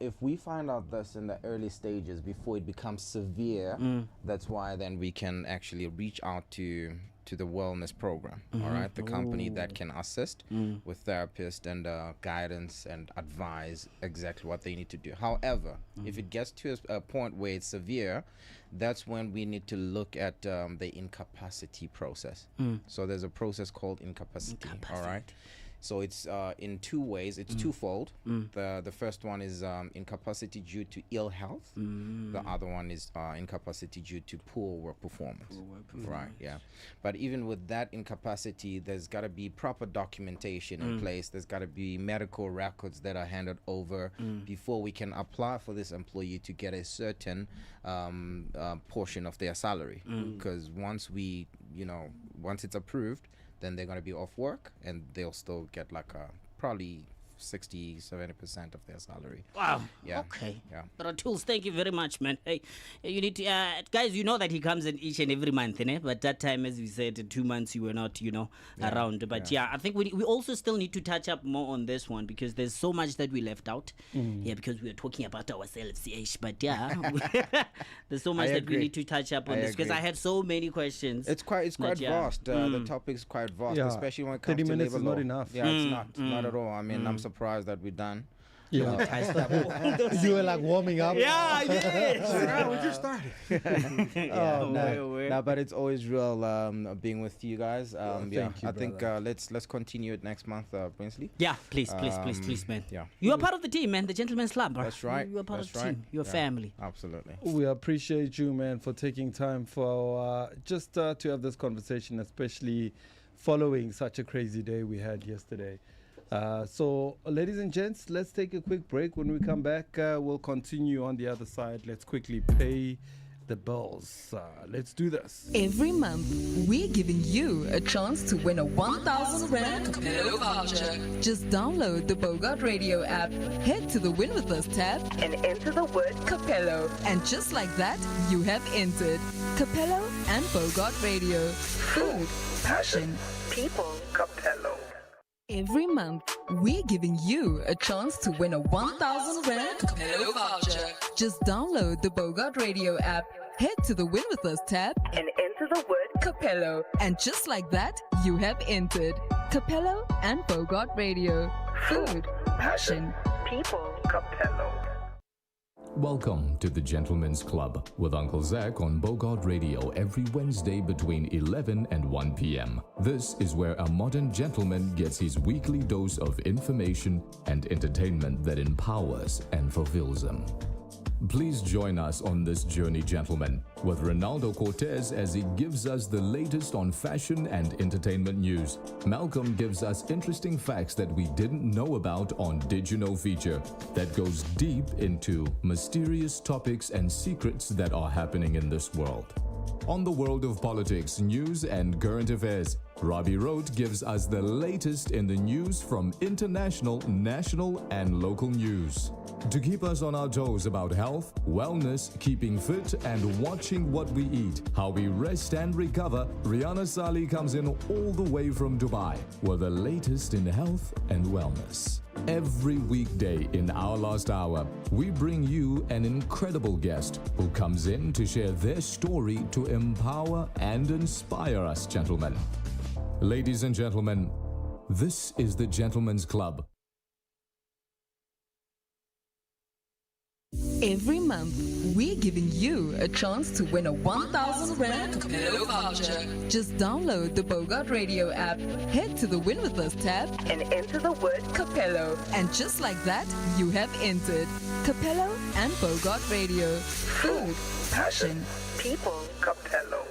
if we find out this in the early stages before it becomes severe, that's why then we can actually reach out to the wellness program. All right, the company that can assist with therapist and guidance and advise exactly what they need to do. However, if it gets to a point where it's severe, that's when we need to look at the incapacity process. So there's a process called incapacity. All right. So it's in 2 ways. It's twofold. The first one is incapacity due to ill health. The other one is incapacity due to poor work performance. Right, yeah. But even with that incapacity, there's got to be proper documentation in place. There's got to be medical records that are handed over before we can apply for this employee to get a certain portion of their salary. Because once it's approved, then they're going to be off work and they'll still get like probably 60-70% of their salary. Wow. Yeah. Okay. Yeah. There are tools. Thank you very much, man. Hey, you need to, guys. You know that he comes in each and every month, but that time, as we said, in 2 months you were not, around. But I think we also still need to touch up more on this one because there's so much that we left out. Yeah, because we were talking about ourselves, but there's so much that we need to touch up on this because I had so many questions. It's quite vast. The topic's quite vast, especially when it comes 30 to minutes labor is not law. enough. Yeah, it's not at all. I mean, I'm surprised that we're done. Yeah. You were like warming up. Yeah, yes. We just started. No, but it's always real being with you guys. Thank you, I think brother. let's continue it next month, Brinsley. Yeah, please, man. Yeah. You are part of the team, man. The Gentleman's Club, bro. That's right. You are part That's of the right. team. You're Yeah. family. Absolutely. We appreciate you, man, for taking time for just to have this conversation, especially following such a crazy day we had yesterday. So, ladies and gents, let's take a quick break. When we come back, we'll continue on the other side. Let's quickly pay the bills. Let's do this. Every month, we're giving you a chance to win a 1,000 Rand Capello voucher. Just download the Bogart Radio app, head to the Win With Us tab, And enter the word Capello. And just like that, you have entered Capello and Bogart Radio. Food, passion. people Capello. Every month, we're giving you a chance to win a 1,000 Rand Capello voucher. Just download the Bogart Radio app, head to the Win With Us tab, And enter the word Capello. And just like that, you have entered Capello and Bogart Radio. Food, passion. people Capello. Welcome to the Gentleman's Club with Uncle Zach on Bogart Radio every Wednesday between 11 and 1 p.m. This is where a modern gentleman gets his weekly dose of information and entertainment that empowers and fulfills him. Please join us on this journey, gentlemen, with Ronaldo Cortez as he gives us the latest on fashion and entertainment news. Malcolm gives us interesting facts that we didn't know about on Did You Know feature that goes deep into mysterious topics and secrets that are happening in this world. On the world of politics, news, and current affairs, Robbie Road gives us the latest in the news from international, national, and local news. To keep us on our toes about health, wellness, keeping fit, and watching what we eat, how we rest and recover, Rihanna Sali comes in all the way from Dubai with the latest in health and wellness. Every weekday in our last hour, we bring you an incredible guest who comes in to share their story to empower and inspire us, gentlemen. Ladies and gentlemen, this is the Gentlemen's Club. Every month, we're giving you a chance to win a 1,000 Rand Capello voucher. Just download the Bogart Radio app, head to the Win With Us tab, And enter the word Capello. And just like that, you have entered Capello and Bogart Radio. Food, passion. people Capello.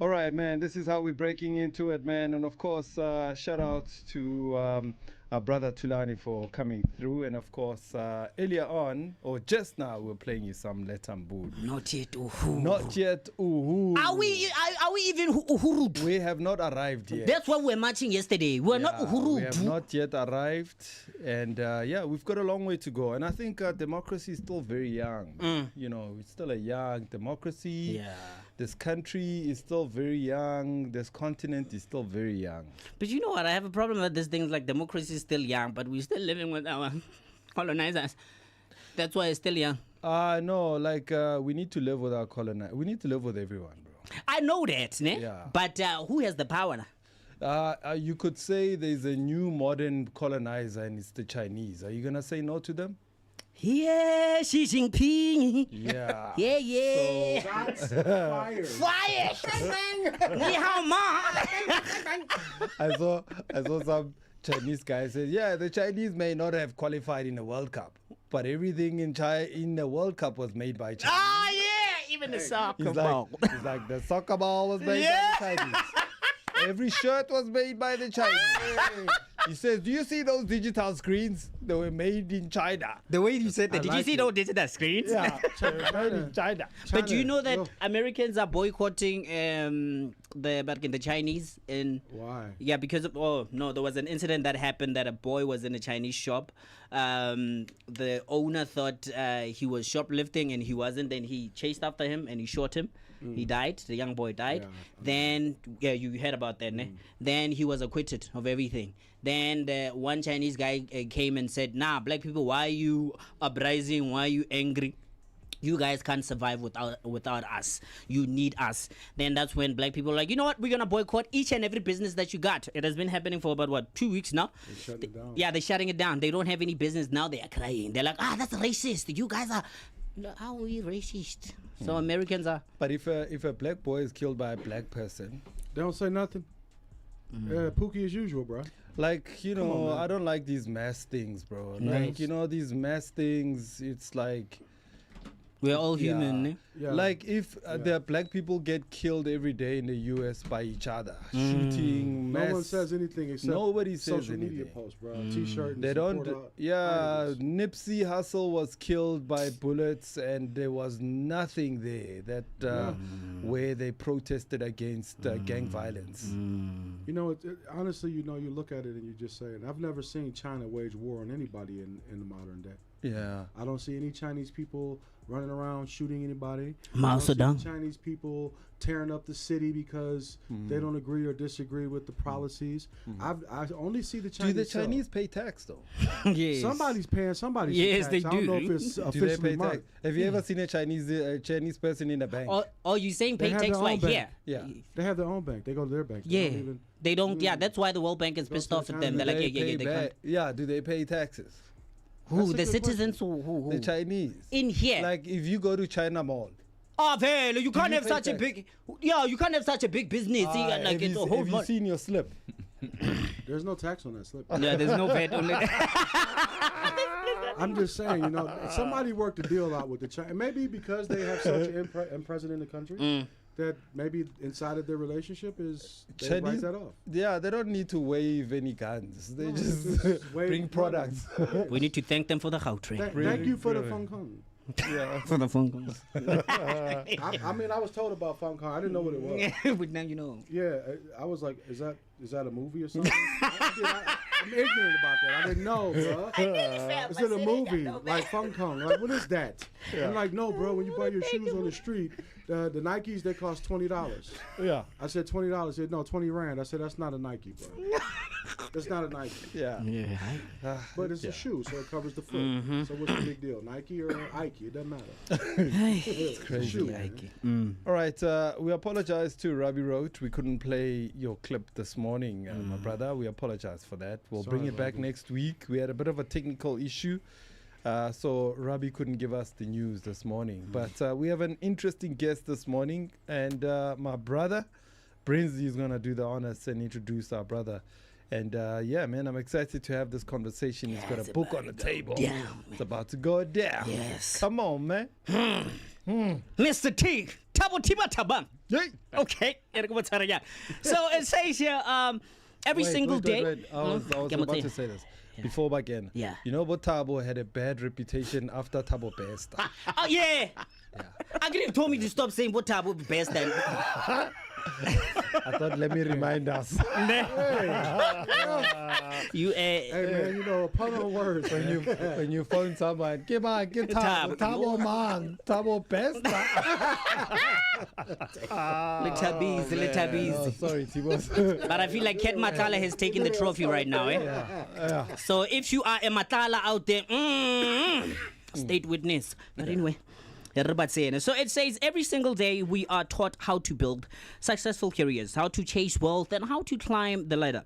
All right, man. This is how we're breaking into it, man. And of course, shout out to our brother Tulani for coming through. And of course, earlier on, or just now, we're playing you some Letambud. Not yet. Uhuru. Not yet. Uhuru. Are we even Uhuru? We have not arrived yet. That's why we're marching yesterday. We're not Uhuru. We have not yet arrived. And yeah, we've got a long way to go. And I think democracy is still very young. You know, it's still a young democracy. Yeah. This country is still very young. This continent is still very young. But you know what? I have a problem with these things like democracy is still young, but we're still living with our colonizers. That's why it's still young. No, like we need to live with our colonizers. We need to live with everyone, bro. I know that, ne? Yeah. But who has the power now? You could say there's a new modern colonizer and it's the Chinese. Are you going to say no to them? Yeah, Xi Jinping. Yeah. Yeah. Shots fired. Fire! Ni hao ma. I saw some Chinese guy say, yeah, the Chinese may not have qualified in the World Cup, but everything in the World Cup was made by China. Ah, yeah, even the soccer He's ball. like, the soccer ball was made by the Chinese. Every shirt was made by the Chinese. He says, do you see those digital screens? They were made in China. The way you said that, did you see those digital screens? Yeah, made in China. But do you know that Americans are boycotting the Chinese? Why? Yeah, because there was an incident that happened that a boy was in a Chinese shop. The owner thought he was shoplifting and he wasn't. Then he chased after him and he shot him. He died. The young boy died. Then, you heard about that, ne? Then he was acquitted of everything. Then the one Chinese guy came and said, nah, black people, why are you uprising? Why are you angry? You guys can't survive without us. You need us. Then that's when black people are like, you know what? We're going to boycott each and every business that you got. It has been happening for about 2 weeks now. They're shutting it down. Yeah, they're shutting it down. They don't have any business now. They are crying. They're like, that's racist. You guys are... How are we racist? So Americans are... But if a black boy is killed by a black person... They don't say nothing. Pookie as usual, bro. Like, you know, I don't like these mass things, bro. Like, you know, these mass things, it's like... We're all human, ne? Yeah. Like if the black people get killed every day in the US by each other, shooting, mass. No one says anything except Nobody says social media anything. posts, bro. T-shirt. And They don't. support Nipsey Hussle was killed by bullets, and there was nothing there that where they protested against gang violence. You know, honestly, you know, you look at it and you just say, and I've never seen China wage war on anybody in the modern day. Yeah. I don't see any Chinese people running around shooting anybody. Mao I don't see Zedong. Chinese people tearing up the city because they don't agree or disagree with the policies. I only see the Chinese. Do the Chinese pay tax though? Yes. Somebody's paying somebody. Yes, tax. they I don't know do. if it's Do they officially pay tax? marked. Have you ever seen a Chinese person in a bank? Or you saying They pay have tax their right own bank. here? Yeah. They have their own bank. They go to their bank. They Yeah. don't even- They don't. Yeah, that's why the World Bank is Go pissed to the off at them. China. They're like, Do they they pay can't. Yeah. Do they pay taxes? Who? That's a The good citizens? Who? The Chinese. In here. Like if you go to China Mall. Oh, hell, you can't you have pay such a tax? big. Yeah, you can't have such a big business. You got, like, it's a whole have you lot. seen your slip? There's no tax on that slip. Yeah, there's no VAT on it. I'm just saying, you know, somebody worked a deal out with the China. Maybe because they have such an president in the country that maybe inside of their relationship is they write that off. Yeah, they don't need to wave any guns. They just wave bring products. We need to thank them for the how train. Thank you for the Fung Kong. Yeah. For the phone calls. I mean, I was told about Fung Kong. I didn't know what it was. But now you know. Yeah, I was like, is that a movie or something? I'm ignorant about that. I didn't know, bro. Is it a movie like Fung Kong? Like, what is that? I'm like, no, bro. When you buy your shoes on the street, the Nikes they cost $20. Yeah. I said $20. He said no, 20 rand. I said that's not a Nike, bro. That's not a Nike. Yeah. Yeah. But it's a shoe, so it covers the foot. So what's the big deal? Nike or Ike? It doesn't matter. It's crazy. Shoe, man. All right. We apologize to Ravi Roach. We couldn't play your clip this morning, my brother. We apologize for that. We'll bring it back next week. We had a bit of a technical issue. So Ravi couldn't give us the news this morning. But we have an interesting guest this morning. And my brother, Brinsley, is going to do the honors and introduce our brother. And yeah, man, I'm excited to have this conversation. He's got a book on the table. It's about to go down. Yes. Come on, man. Mr. T. Thabo Tiba Tabang. Yay. Okay. So it says here, Every single day. Wait. I was about to say this. Before again. Yeah. You know what, Thabo had a bad reputation after Thabo best. Oh, yeah. Agri told me to stop saying what Thabo best time. I thought, let me remind us. You Hey man, you know, pun on words. When you phone someone, get Thabo, Thabo man, Thabo best. Little bees. Oh, sorry, Tibos. But I feel like Ket Matala has taken the trophy right now, eh? Yeah. So if you are a Matala out there, state witness. But anyway. So it says every single day we are taught how to build successful careers, how to chase wealth, and how to climb the ladder.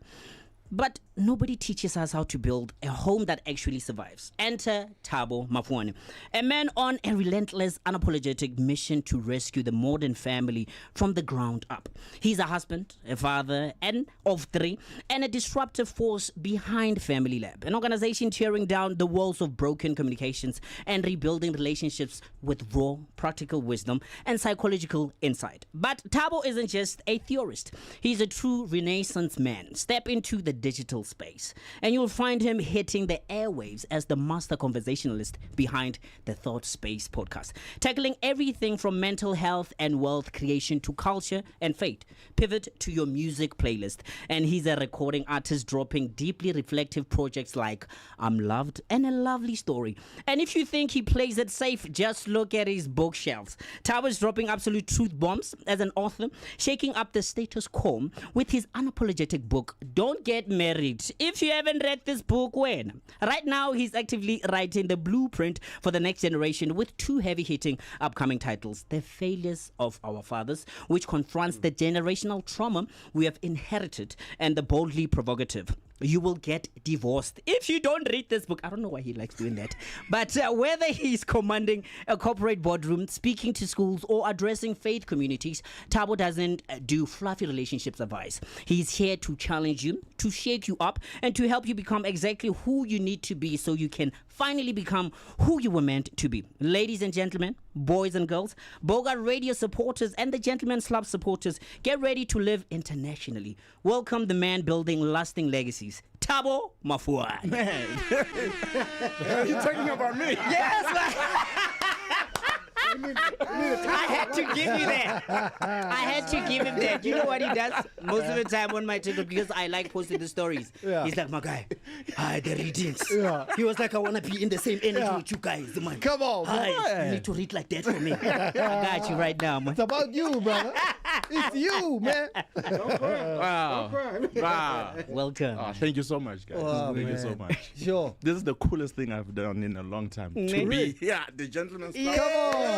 But nobody teaches us how to build a home that actually survives. Enter Thabo Mafuwane, a man on a relentless, unapologetic mission to rescue the modern family from the ground up. He's a husband, a father, and of 3, and a disruptive force behind Family Lab, an organization tearing down the walls of broken communications and rebuilding relationships with raw, practical wisdom and psychological insight. But Thabo isn't just a theorist. He's a true Renaissance man. Step into the digital space, and you'll find him hitting the airwaves as the master conversationalist behind the Thought Space podcast, tackling everything from mental health and wealth creation to culture and fate. Pivot to your music playlist, and he's a recording artist dropping deeply reflective projects like I'm Loved and A Lovely Story. And if you think he plays it safe, just look at his bookshelves. Thabo's dropping absolute truth bombs as an author, shaking up the status quo with his unapologetic book, Don't Get Married. If you haven't read this book, when? Right now, he's actively writing the blueprint for the next generation with 2 heavy-hitting upcoming titles. The Failures of Our Fathers, which confronts the generational trauma we have inherited, and The Boldly Provocative, You Will Get Divorced. If you don't read this book, I don't know why he likes doing that, but whether he's commanding a corporate boardroom, speaking to schools, or addressing faith communities, Thabo doesn't do fluffy relationships advice. He's here to challenge you, to shake you up, and to help you become exactly who you need to be so you can finally become who you were meant to be. Ladies and gentlemen, boys and girls, Bogart Radio supporters, and the Gentleman's Club supporters, get ready to live internationally. Welcome the man building lasting legacies, Thabo Mafuwane. Man, you're talking about me. Yes, man. I had to give you that. I had to give him that. You know what he does most of the time on my TikTok, because I like posting the stories. Yeah. He's like, my guy, hi, the readings. Yeah. He was like, I want to be in the same energy with you guys, man. Come on, Hi, man. you need to read like that for me. I got you right now, man. It's about you, brother. It's you, man. Don't cry. Wow. Don't cry. Wow. Welcome. Oh, thank you so much, guys. Wow, Thank you so man. much. Sure. This is the coolest thing I've done in a long time. To be the Gentleman's Club.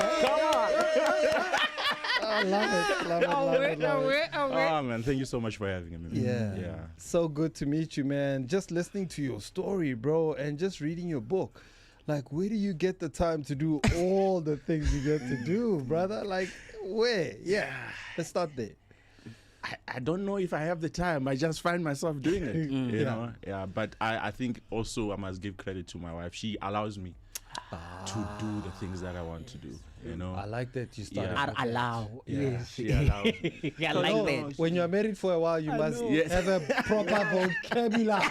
Come on. I love it. Oh man, thank you so much for having me. Yeah. So good to meet you, man. Just listening to your story, bro, and just reading your book. Like, where do you get the time to do all the things you get to do, brother? Like, where? Yeah. Let's start there. I don't know if I have the time. I just find myself doing it. You know? Yeah. But I think also I must give credit to my wife. She allows me to do the things that I want to do. You know? I like that you started. Yeah. with that. Allow. Yeah, she allows me. I So like no, that. when you're married for a while, you must Yes. have a proper vocabulary.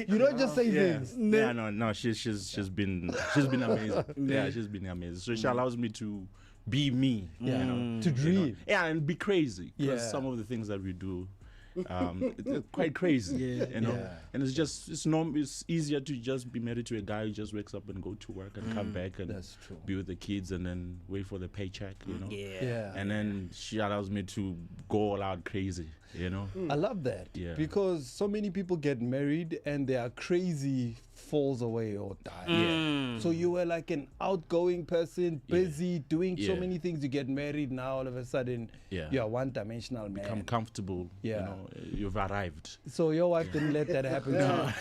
You don't just say things. Yeah, no. She's been amazing. Yeah, she's been amazing. So she allows me to be me. Yeah. You know? To dream. You know? Yeah, and be crazy. Because Yeah. some of the things that we do, it's quite crazy. You know, Yeah. and it's easier to just be married to a guy who just wakes up and go to work and come back and That's true. be with the kids and then wait for the paycheck. You know. Yeah. And then she allows me to go all out crazy. You know. I love that. Yeah. Because so many people get married and their crazy falls away or die. So you were like an outgoing person, busy, doing so Yeah. many things. You get married, now all of a sudden you're a one-dimensional man. Become comfortable. Yeah. You know, you've arrived. So your wife didn't let that happen to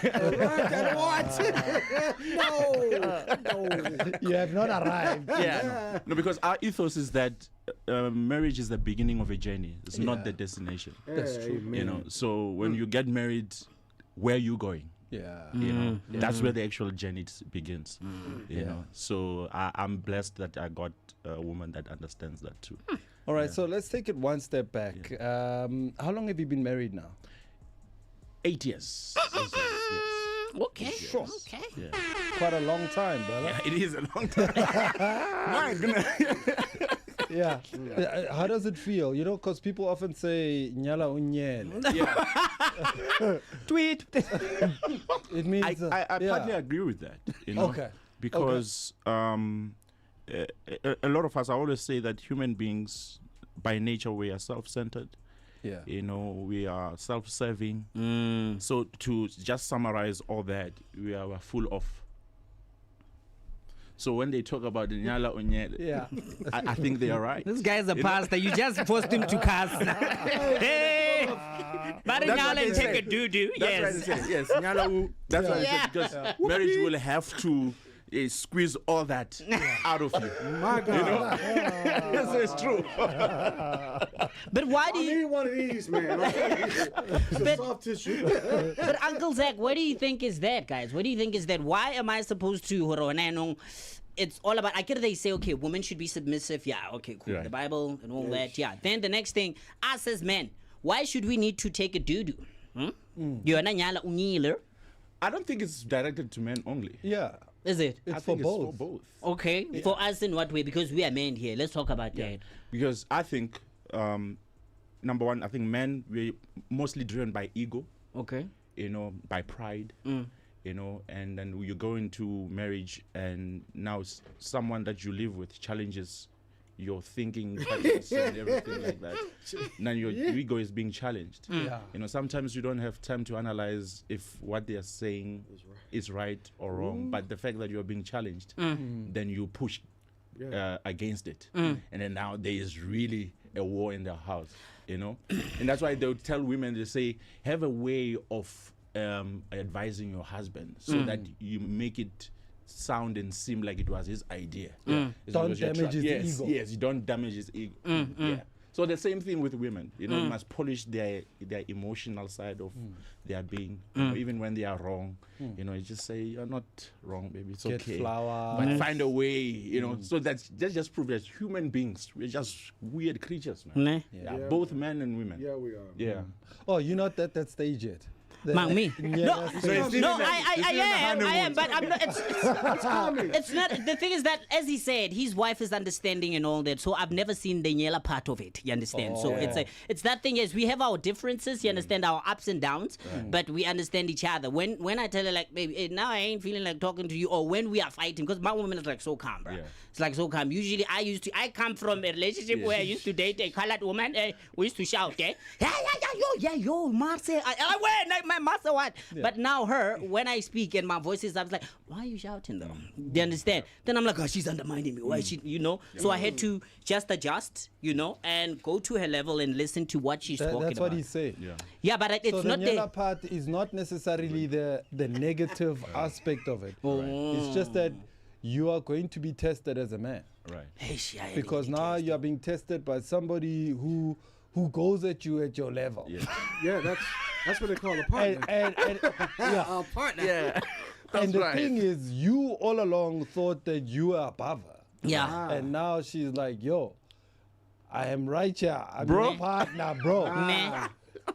you. You have not arrived. Yeah. No, because our ethos is that marriage is the beginning of a journey. It's not the destination. That's true. You know, so when you get married, where are you going? Yeah. You know, that's where the actual journey begins. You know, so I'm blessed that I got a woman that understands that too. All right, so let's take it one step back. How long have you been married now? 8 years. 8 years, yes. Okay. Sure. Okay. Yeah. Quite a long time, brother. Yeah, it is a long time. My goodness. Yeah. How does it feel? You know, because people often say "nyala unyele." Yeah. Tweet. It means I partly agree with that. You know? Okay. Because a lot of us, I always say that human beings, by nature, we are self-centered. Yeah. You know, we are self-serving. So to just summarize all that, we are full of. So when they talk about the nyala onyele, Yeah. I think they are right. This guy's a pastor. You just forced him to cuss. Hey! But That's what now they let's take say. a doo-doo. That's Yes. what I said. Yes, nyala u. That's what I said. Because marriage will have to squeeze all that out of you. My God. Yes, it's true. But why do I you... need one of these, man. It's a soft tissue. But Uncle Zach, what do you think is that, guys? What do you think is that? Why am I supposed to... It's all about... I get they say, okay, women should be submissive. Yeah, okay, cool. Right. The Bible and all that. Yeah. Then the next thing, us as men, why should we need to take a doo-doo? Yona nyala unyile. I don't think it's directed to men only. Yeah. Is it? It's I for think both. it's for both. Okay. For us in what way? Because we are men here. Let's talk about that. Because I think, number one, I think men, we're mostly driven by ego, Okay. you know, by pride, you know, and then you go into marriage and now someone that you live with challenges your thinking patterns and everything like that. Now your ego is being challenged. Yeah. You know, sometimes you don't have time to analyze if what they are saying is right or wrong. But the fact that you are being challenged, then you push against it. And then now there is really a war in their house, you know? And that's why they'll tell women, they say, have a way of advising your husband so that you make it sound and seem like it was his idea. It's Don't because you're damage his ego. Yes, you don't damage his ego. Yeah. So the same thing with women. You know, you must polish their emotional side of their being. You know, even when they are wrong, you know, you just say, you're not wrong, baby. It's Get okay. flowers. But find a way, you know. So that just proves that human beings, we're just weird creatures, man. Nah. Yeah, both men and women. Yeah, we are. Yeah. Oh, you're not at that stage yet. Man, me. No, stage. no, I am, but I'm not. It's not. The thing is that, as he said, his wife is understanding and all that. So I've never seen the Nyela part of it. You understand? So it's that thing. Is we have our differences. You understand our ups and downs, but we understand each other. When I tell her like, baby, now I ain't feeling like talking to you, or when we are fighting, because my woman is like so calm, bro. Yeah. It's like so calm. Usually I come from a relationship where I used to date a colored woman. We used to shout, yo, Marcel. My master what? Yeah. But now when I speak and my voice is, I was like, why are you shouting though? Do you understand? Then I'm like, oh, she's undermining me. Why is she, you know? So I had to just adjust, you know, and go to her level and listen to what she's talking about. That's what he said. Yeah, but it's so not the Nyela part is not necessarily the negative aspect of it. It's just that you are going to be tested as a man. Right. Because now you are being tested by somebody who goes at you at your level. Yeah, that's what they call a partner. And A partner. Yeah. and the thing is, you all along thought that you were above her. Yeah. And now she's like, yo, I am right here. I'm your partner, bro.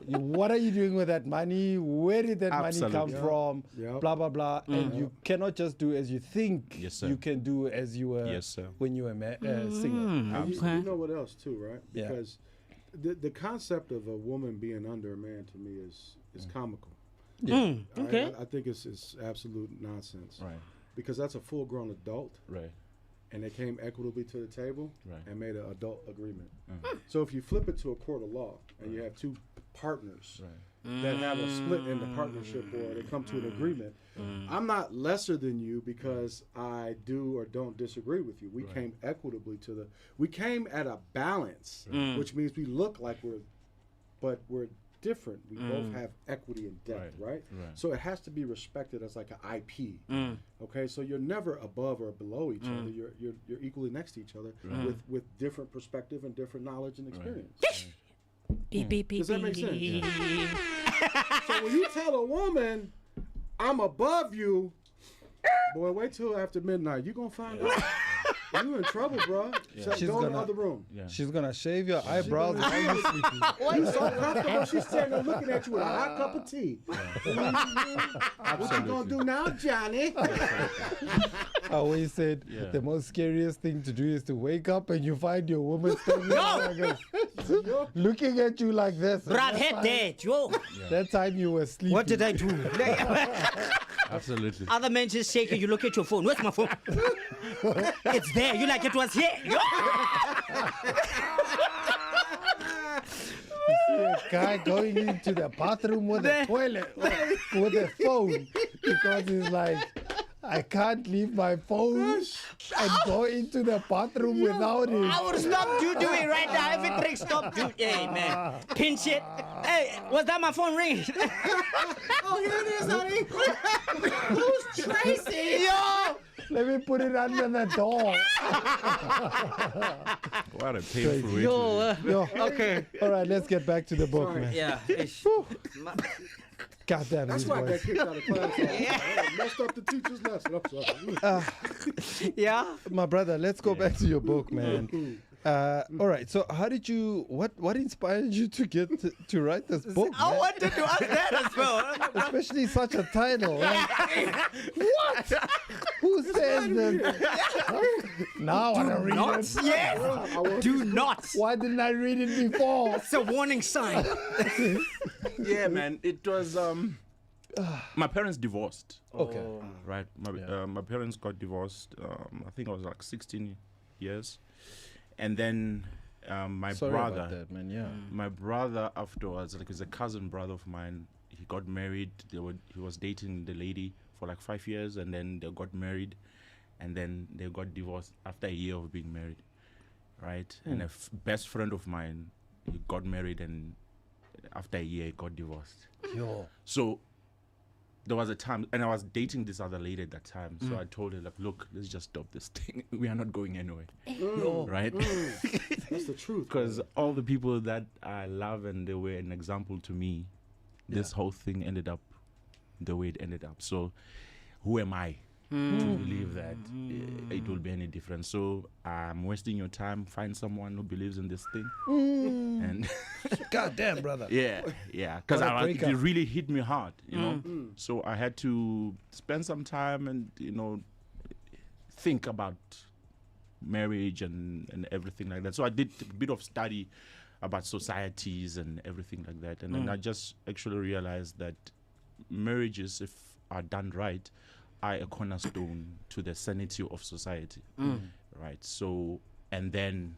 What are you doing with that money? Where did that money come from? Blah, blah, blah. And you cannot just do as you think you can do as you were when you were single. And you know what else too, right? Because the concept of a woman being under a man to me is comical. Okay. I think it's absolute nonsense. Right. Because that's a full-grown adult. Right. And they came equitably to the table and made an adult agreement. Mm-hmm. So if you flip it to a court of law and you have two partners that have a split in the partnership or they come to an agreement, I'm not lesser than you because I do or don't disagree with you. We came equitably we came at a balance, which means we look like we're different. We both have equity and depth, right? So it has to be respected as like an IP. Okay, so you're never above or below each other. You're equally next to each other with different perspective and different knowledge and experience. Does that make sense? So when you tell a woman, I'm above you, boy, wait till after midnight. You're going to find out. You in trouble, bro. She's Go in the gonna- other room. Yeah. She's gonna shave your eyebrows gonna- while you're sleeping. You so comfortable, she's standing there looking at you with a hot cup of tea. What you gonna do now, Johnny? I always said Yeah. the most scariest thing to do is to wake up and you find your woman standing there like this, looking at you like this. And Bruv, that head time- dead, yo. That time you were sleeping. What did I do? Absolutely. Other men just shaking. You look at your phone. Where's my phone? It's there. You like it was here. Yo. See a guy going into the bathroom with a toilet, with a phone, because he's like, I can't leave my phone and go into the bathroom without it. I would stop you doing right now. Everything stop you. Hey, man. Pinch it. Hey, was that my phone ringing? Oh, here it is, honey. Who's Tracy? Yo. Let me put it under the door. What a painful way to Yo. Yo, Okay. all right, let's get back to the book, man. Yeah. God damn That's these why I got boys. kicked out of class. I messed up the teacher's lesson. I'm sorry. Yeah. My brother, let's go back to your book, man. All right, so how did you, what inspired you to get to write this book, I man? wanted to ask that as well. Especially such a title. Like, what? Who says this? Now I want to read Not it. yes. Do not. Why didn't I read it before? It's a warning sign. Yeah, man. It was my parents divorced. Okay. Right. My parents got divorced. I think I was like 16 years, and then my Sorry brother. about that, man. Yeah. My brother afterwards, like, he's a cousin brother of mine. He got married. He was dating the lady for like 5 years, and then they got married, and then they got divorced after a year of being married, right? And a best friend of mine, he got married, and after a year, he got divorced. Yo. So there was a time, and I was dating this other lady at that time. So I told her, like, look, let's just stop this thing. We are not going anywhere, right? That's the truth. Because all the people that I love and they were an example to me, this whole thing ended up the way it ended up. So who am I to believe that it will be any different? So I'm wasting your time. Find someone who believes in this thing. And God damn, brother. yeah, because What a it breakup. really hit me hard, you know. So I had to spend some time and, you know, think about marriage and everything like that. So I did a bit of study about societies and everything like that, and then I just actually realized that marriages, if are done right, are a cornerstone to the sanity of society, right? So, and then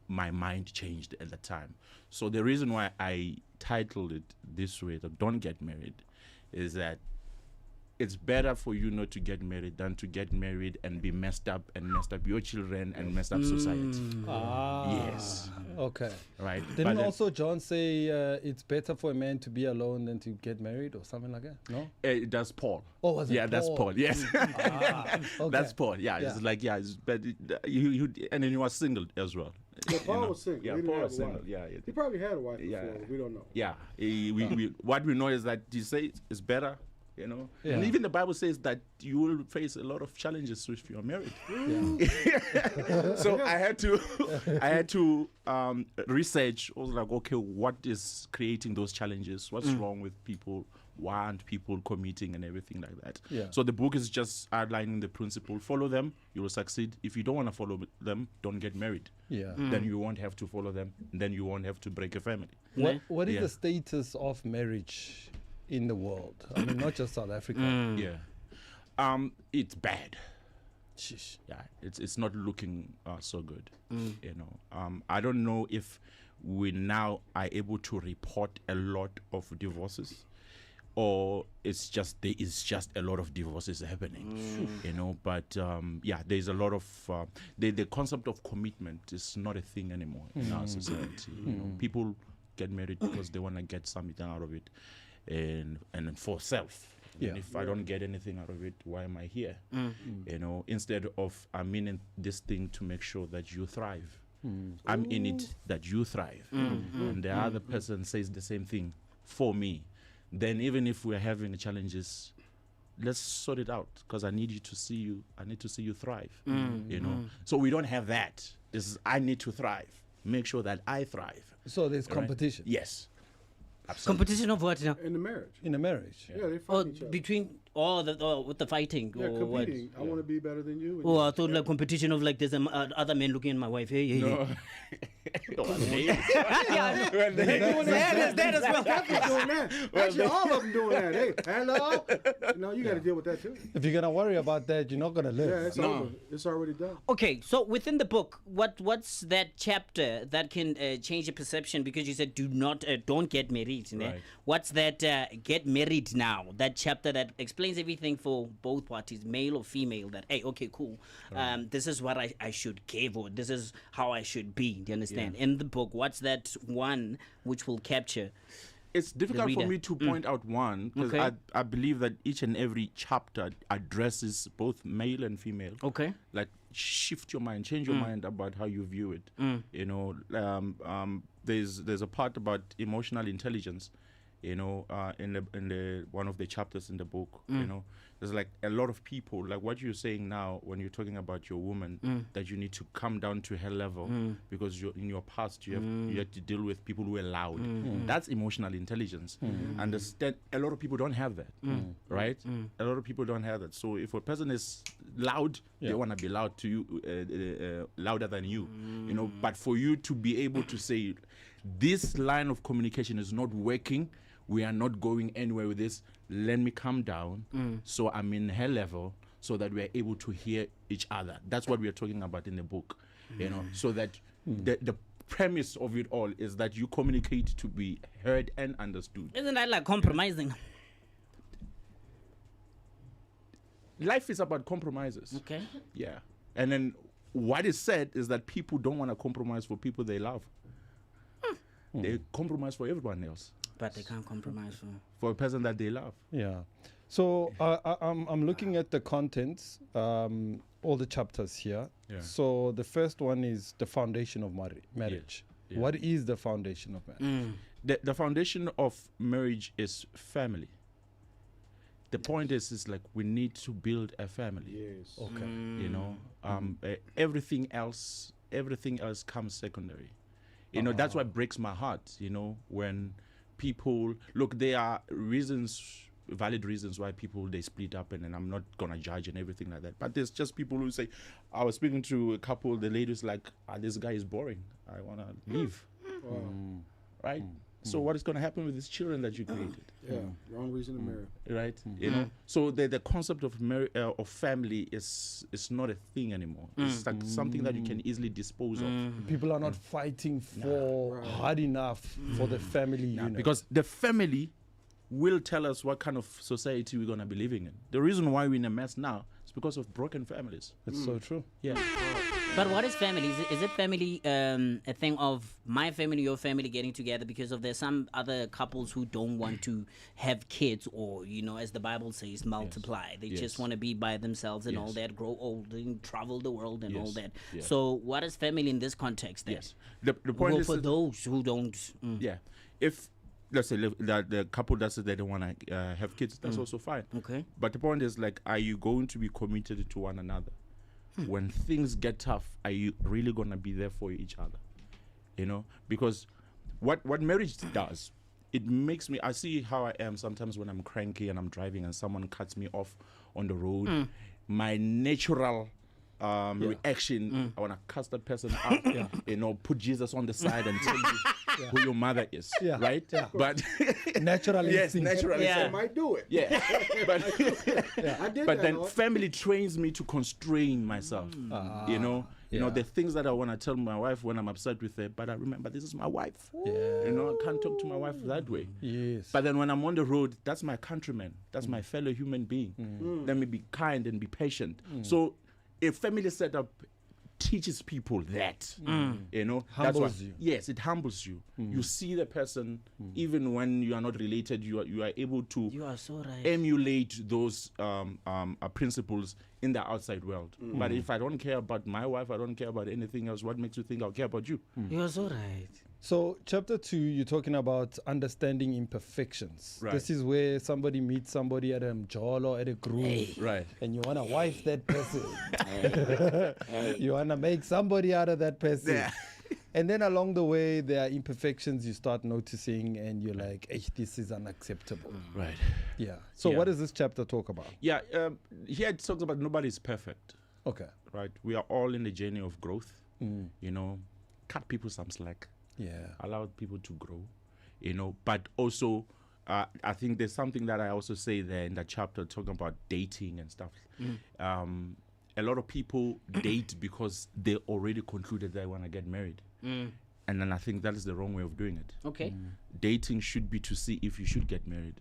my mind changed at the time. So the reason why I titled it this way, that Don't Get Married, is that it's better for you not to get married than to get married and be messed up your children and mess up society. Yes. Okay. Right. Didn't But then- also John say it's better for a man to be alone than to get married or something like that? No? That's Paul. Oh, was it Yeah, that's Paul? Paul. Yes. Okay. That's Paul. Yeah, Yeah. it's like, yeah, it's, but you and then he was single as well. Yeah, You Paul know? was single. Yeah, He didn't Paul have was a wife. single. Yeah, He probably had a wife Yeah. before. We don't know. yeah. What we know is that he says it's better. You know, Yeah. and even the Bible says that you will face a lot of challenges if you are married. So I had to research. I was like, okay, what is creating those challenges? What's wrong with people? Why aren't people committing and everything like that? Yeah. So the book is just outlining the principle. Follow them, you will succeed. If you don't want to follow them, don't get married. Yeah. Then you won't have to follow them. Then you won't have to break a family. What is Yeah. the status of marriage in the world? I mean, not just South Africa. Yeah. It's bad. Sheesh. Yeah, it's not looking so good. You know, I don't know if we now are able to report a lot of divorces, or it's just there is just a lot of divorces happening. You know, but yeah, there's a lot of the concept of commitment is not a thing anymore in our society. You know, people get married because they want to get something out of it, and for self. Yeah. And if I don't get anything out of it, why am I here? You know, instead of I'm in this thing to make sure that you thrive. I'm in it that you thrive. And the other person says the same thing for me. Then even if we're having challenges, let's sort it out because I need to see you thrive. You know, so we don't have that. This is I need to thrive. Make sure that I thrive. So there's Right? competition. Yes. Competition of what now? In the marriage. In a marriage. Yeah, they Oh, fight each other. between with the fighting Yeah, or what? competing. I want to be better than you. and Oh, you- I thought like competition of like there's other men looking at my wife. Hey, hey, No. that as well. Definitely doing that. Actually, all of them doing that. Hey, hello. No, you got to deal with that too. If you're gonna worry about that, you're not gonna live. Yeah, it's over. It's already done. Okay, so within the book, what's that chapter that can change your perception? Because you said don't get married. Ne? Right. What's that get married now? That chapter that explains everything for both parties, male or female. That hey, okay, cool. This is what I should give, or this is how I should be. Do you understand? In the book, what's that one which will capture? It's difficult for reader. me to point out one because Okay. I believe that each and every chapter addresses both male and female. Okay. Like shift your mind, change your mind about how you view it. You know, there's a part about emotional intelligence. You know, in the one of the chapters in the book, you know, there's like a lot of people, like what you're saying now when you're talking about your woman, that you need to come down to her level because in your past you had to deal with people who are loud. That's emotional intelligence. Understand? A lot of people don't have that, right? A lot of people don't have that. So if a person is loud, they want to be loud to you, louder than you, you know. But for you to be able to say, this line of communication is not working, we are not going anywhere with this, let me calm down so I'm in her level so that we are able to hear each other. That's what we are talking about in the book, you know, so that the premise of it all is that you communicate to be heard and understood. Isn't that like compromising? Life is about compromises. Okay. Yeah. And then what is said is that people don't want to compromise for people they love. They compromise for everyone else, But they can't compromise for a person that they love. Yeah. So I'm looking at the contents, all the chapters here. Yeah. So the first one is the foundation of marriage. Yeah. What is the foundation of marriage? The foundation of marriage is family. The point is like we need to build a family. Yes. Okay. You know, everything else comes secondary. You know, that's what breaks my heart, you know, when people look, there are valid reasons why people they split up, and I'm not gonna judge and everything like that. But there's just people who say, I was speaking to a couple, the lady's like, this guy is boring, I wanna leave. Right? So what is gonna happen with these children that you created? Yeah. Wrong reason to marry. Right? You know, so the concept of of family is not a thing anymore. It's like something that you can easily dispose of. People are not fighting for hard enough for the family unit. Because the family will tell us what kind of society we're going to be living in. The reason why we're in a mess now is because of broken families. It's so true. Yeah. But what is family? Is it family a thing of my family, your family getting together? Because of there's some other couples who don't want to have kids, or you know, as the Bible says, multiply. They just want to be by themselves and all that, grow old and travel the world and all that. So what is family in this context then? Yes. The point is for those who don't. Yeah. If let's say that the couple that says they don't want to have kids, that's also fine. Okay. But the point is, like, are you going to be committed to one another? When things get tough, are you really going to be there for each other? You know, because what marriage does, it makes me, I see how I am sometimes when I'm cranky and I'm driving and someone cuts me off on the road. My natural reaction, I want to cuss that person out, you know, put Jesus on the side and tell you who your mother is, right? Yeah. But Natural yes, instinct. naturally. I might do it. Yeah, but I did but that, then Lord. family trains me to constrain myself. You know, the things that I want to tell my wife when I'm upset with her. But I remember this is my wife. You know, I can't talk to my wife that way. Yes. But then when I'm on the road, that's my countryman. That's my fellow human being. Let me be kind and be patient. So a family setup teaches people that, you know, Humbles that's you. Yes, it humbles you. You see the person, even when you are not related, you are able to You are so right. emulate those principles in the outside world. But if I don't care about my wife, I don't care about anything else, what makes you think I'll care about you? You're so right. So, chapter 2, you're talking about understanding imperfections. Right. This is where somebody meets somebody at a mjolo, at a groove, Right. and you want to wife that person. You want to make somebody out of that person. Yeah. And then along the way, there are imperfections you start noticing, and you're like, hey, this is unacceptable. Right. Yeah. So, Yeah. what does this chapter talk about? Yeah, here it talks about nobody's perfect, Okay. right? We are all in the journey of growth. You know, cut people some slack, Yeah. allow people to grow, you know. But also, I think there's something that I also say there in that chapter talking about dating and stuff. A lot of people date because they already concluded they want to get married. And then I think that is the wrong way of doing it. Okay. Dating should be to see if you should get married,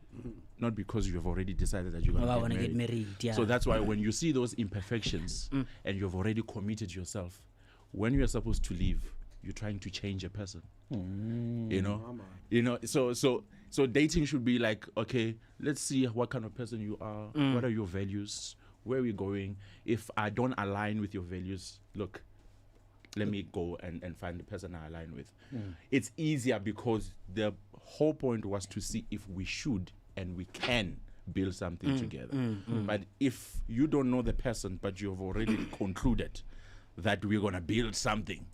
not because you have already decided that you're going I to want to get married. Yeah. So that's why when you see those imperfections and you've already committed yourself, when you're supposed to leave, you're trying to change a person. You know. So dating should be like, okay, let's see what kind of person you are. What are your values? Where are we going? If I don't align with your values, look, let me go and find the person I align with. It's easier because the whole point was to see if we should and we can build something together. But if you don't know the person, but you've already concluded that we're going to build something,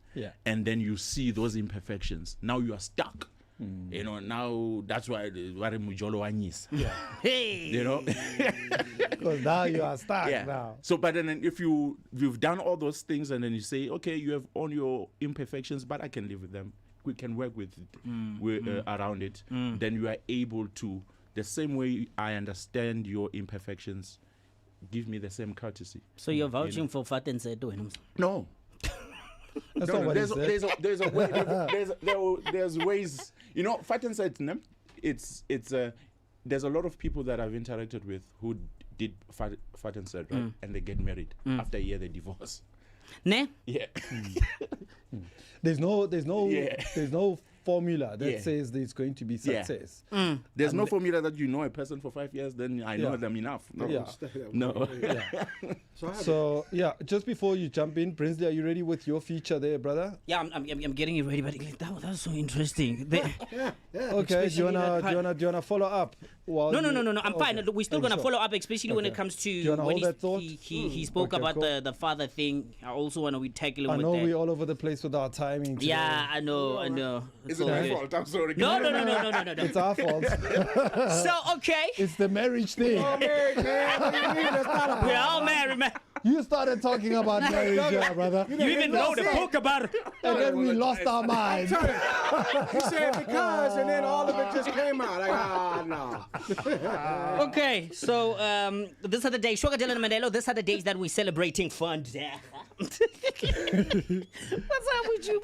and then you see those imperfections, now you are stuck. You know, now that's why you know. Because now you are stuck now. So, but then if you've done all those things and then you say, okay, you have all your imperfections, but I can live with them. We can work with it, around it. Then you are able to, the same way I understand your imperfections, give me the same courtesy. So you're vouching for Fat and Seto? No. That's No, not what he said. there's a way, there's ways, you know. Fat and said, it's there's a lot of people that I've interacted with who did fat and said, right, and they get married after a year they divorce. Ne? Yeah. There's no formula that says there's going to be success. There's no formula that you know a person for 5 years, then I know them enough. No. Yeah. No. So just before you jump in, Brinsley, are you ready with your feature there, brother? Yeah, I'm getting it ready, but that was so interesting. Okay, do you wanna follow up? No. I'm fine. We're still gonna follow up, especially when it comes to wanna when hold that thought? he spoke Okay, about cool. the father thing. I also want to tackle him I with know that. we're all over the place with our timing today. Yeah, I know. Is it my fault? I'm sorry. No. It's our fault. So okay, It's the marriage thing. we're all married, man. You started talking about marriage, yeah, brother. You even wrote a book about it. And then we lost our minds. He said because, and then all of it just came out. Like, no. Okay, so these are the days. Sugar Dylan and Mandela, these are the days that we're celebrating fun. What's up with you?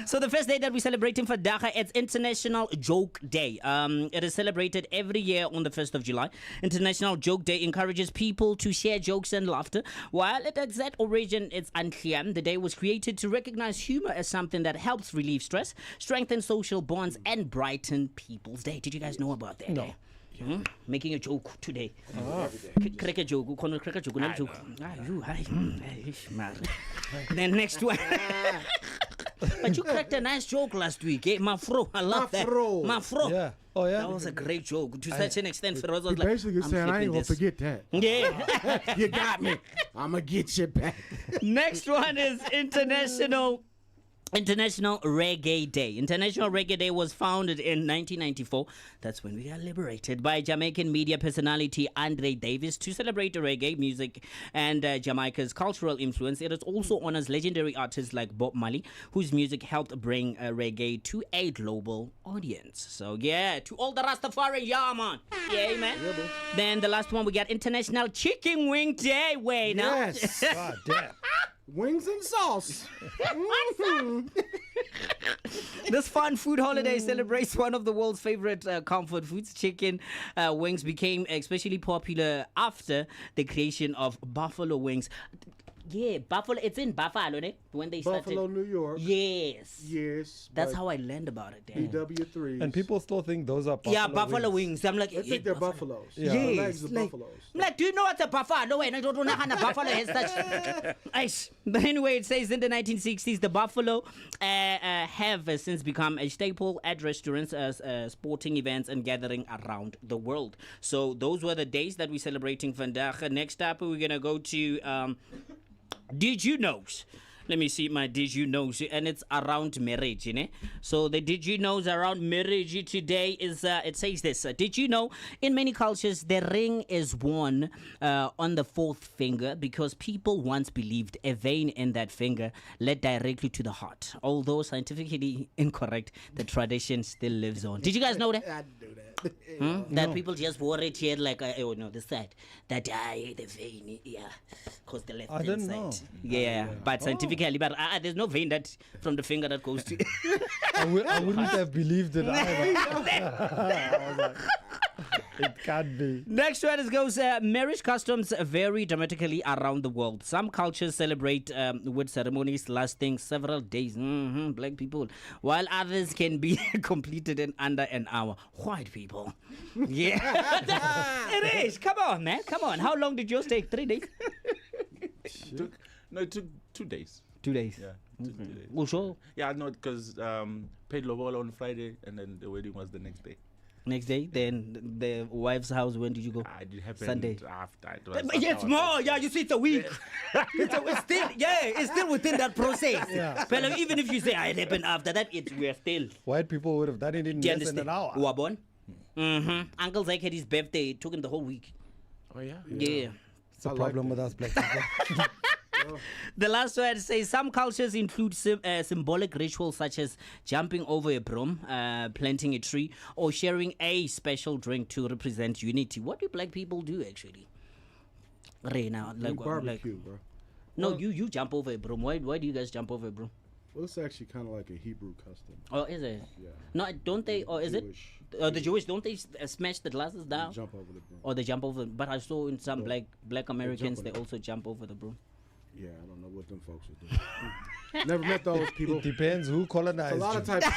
So the first day that we're celebrating for Daga, it's International Joke Day. It is celebrated every year on the 1st of July. International Joke Day encourages people to share jokes and laughter. While its exact origin is unclear, the day was created to recognize humor as something that helps relieve stress, strengthen social bonds, and brighten people's day. Did you guys know about that? No. Making a joke today. Crack a joke. Crack a joke. Joke. Then next one. But you cracked a nice joke last week, eh? Mafro, I love that. Mafro. Yeah. Oh, yeah. That was a great joke. To such an extent, Feroz was He like, basically I'm saying, I ain't flipping gonna this. forget that. Yeah. You got me. I'm gonna get you back. Next one is International Reggae Day. International Reggae Day was founded in 1994. That's when we got liberated by Jamaican media personality Andre Davis to celebrate reggae music and Jamaica's cultural influence. It also honors legendary artists like Bob Marley, whose music helped bring reggae to a global audience. So yeah, to all the Rastafari, yeah man. Yeah, man. Then the last one, we got International Chicken Wing Day. Wait, now. Yes. God damn. Wings and sauce. This fun food holiday celebrates one of the world's favorite comfort foods. Chicken wings became especially popular after the creation of buffalo wings. Yeah, Buffalo. It's in Buffalo, ne? When they Buffalo, started. New York. Yes. Yes. That's but how I learned about it. Damn. BW3s. And people still think those are buffalo Yeah, buffalo wings. I'm like, They think they're buffaloes. Yeah. The Yes, legs are like- buffaloes. I'm like, do you know what's a buffalo? Wait, I don't know how a buffalo has such. Ice. But anyway, it says in the 1960s, the buffalo have since become a staple at restaurants, sporting events, and gathering around the world. So those were the days that we're celebrating vandaag. Next up, we're gonna go to Did You Knows? Let me see my Did You Knows, and it's around marriage, you know? So the Did You Knows around marriage today is, it says this. Did you know, in many cultures, the ring is worn on the fourth finger because people once believed a vein in that finger led directly to the heart. Although scientifically incorrect, the tradition still lives on. Did you guys know that? I do that. That people just wore it here like, oh no, the side. That, the vein, yeah, because the left I hand didn't side. know. Yeah, but scientifically, but there's no vein that from the finger that goes to. I wouldn't have believed it either. I was like, it can't be. Next one goes, marriage customs vary dramatically around the world. Some cultures celebrate with ceremonies lasting several days, black people, while others can be completed in under an hour. White people. Yeah. It is. Come on, man. Come on. How long did yours take? 3 days? It took 2 days. 2 days. Yeah. 2 days. Well, sure. Yeah, no, because paid lobola on Friday, and then the wedding was the next day. Next day, then the wife's house, when did you go? It happened Sunday. after. It But was it's after more. Yeah, you see, it's a week. it's still, it's still within that process. Yeah. But even if you say it happened after that, we're still. White people would have done it in Do you less than an understand? hour. Wabon. Uncle Zach had his birthday. It took him the whole week. Oh, yeah? Yeah. It's a I like problem that. with us black people. The last word says some cultures include symbolic rituals such as jumping over a broom, planting a tree, or sharing a special drink to represent unity. What do black people do actually? Reina, We like barbecue, bro. no, Well- you jump over a broom. Why do you guys jump over a broom? Well, it's actually kind of like a Hebrew custom. Oh, is it? Yeah. No, don't they? Or is Jewish. it? The Jewish don't they smash the glasses down? Jump over the broom. Or they jump over? But I saw in some black Americans on they it. also jump over the broom. Yeah, I don't know what them folks are doing. Never met those people. It depends who A colonized lot you. of types of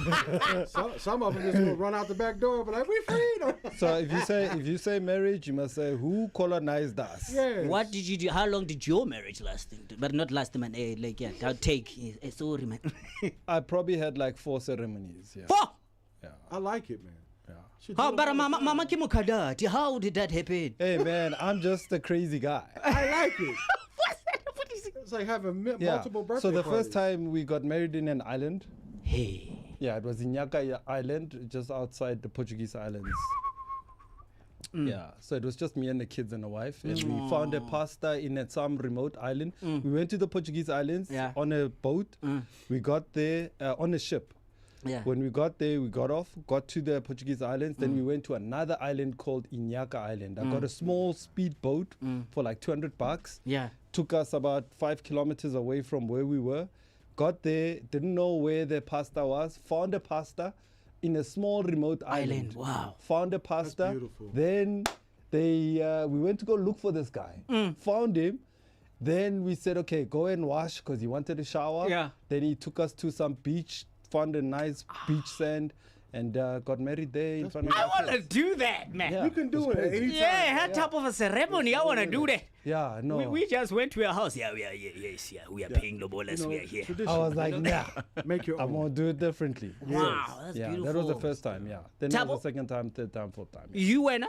black folks. some of them just will run out the back door, but like, we freed. So if you say marriage, you must say who colonized us. Yes. What did you do? How long did your marriage last? But not last, man. Like, yeah, I'll take. Sorry, man. I probably had like 4 ceremonies. Yeah. 4. I like it, man. Yeah. Should How do it about all the time. Mama Kimukadati? How did that happen? Hey man, I'm just a crazy guy. I like it. What's that? What is it? It's like having Yeah. multiple birthday So the parties. first time we got married in an island. Hey. Yeah, it was in Nyaka Island, just outside the Portuguese islands. Yeah, so it was just me and the kids and the wife, and we found a pastor in some remote island. We went to the Portuguese islands on a boat. We got there on a ship. Yeah. When we got there, we got off, got to the Portuguese islands. Then we went to another island called Inyaka Island. I got a small speedboat for like $200. Yeah. Took us about 5 kilometers away from where we were. Got there, didn't know where the pastor was. Found a pastor in a small remote island. Wow. Found a pastor. beautiful. Then we went to go look for this guy. Found him. Then we said, okay, go and wash because he wanted a shower. Yeah. Then he took us to some beach, found a nice beach sand, and got married there in front of I us. want to do that, man. Yeah, You can do it's it crazy. anytime. Yeah, had top of a ceremony. I want to do that. Yeah, no. We just went to a house. Yeah, we are paying the ballers. You know, We are here. tradition. I was like, nah, Make your I'm own. gonna do it differently. Wow, that's Yeah, beautiful. that was the first time, yeah. Then it Thabo? was the second time, third time, fourth time. You went?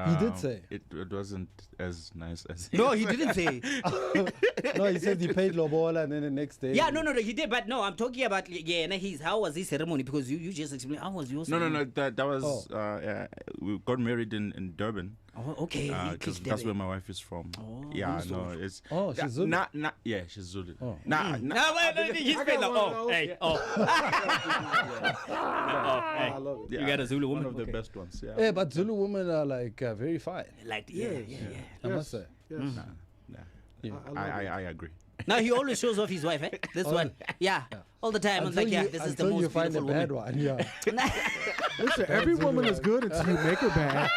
He did say. It wasn't as nice as. No, he didn't say. No, he said he paid Lobola and then the next day. Yeah, no, he did. But no, I'm talking about how was his ceremony? Because you just explained how was yours. No. That was. Yeah, we got married in Durban. Oh, okay. Because that's where my wife is from. Yeah, no, it's. Oh, she's Zulu? Yeah, she's Zulu. Oh. Nah, No, wait, he's I been got like, one of oh, those. hey, oh. I love it. yeah, got a Zulu woman? One of the Okay. best ones. Yeah. Yeah, but Zulu women are like very fine. Like, yeah. I must say. Yes. Nah. Yeah. I agree. Now he always shows off his wife, eh? This one. Yeah. All the time. I'm like, yeah, this is the until you most find a beautiful bad woman. one. Yeah. Listen, every woman is good until you make her bad.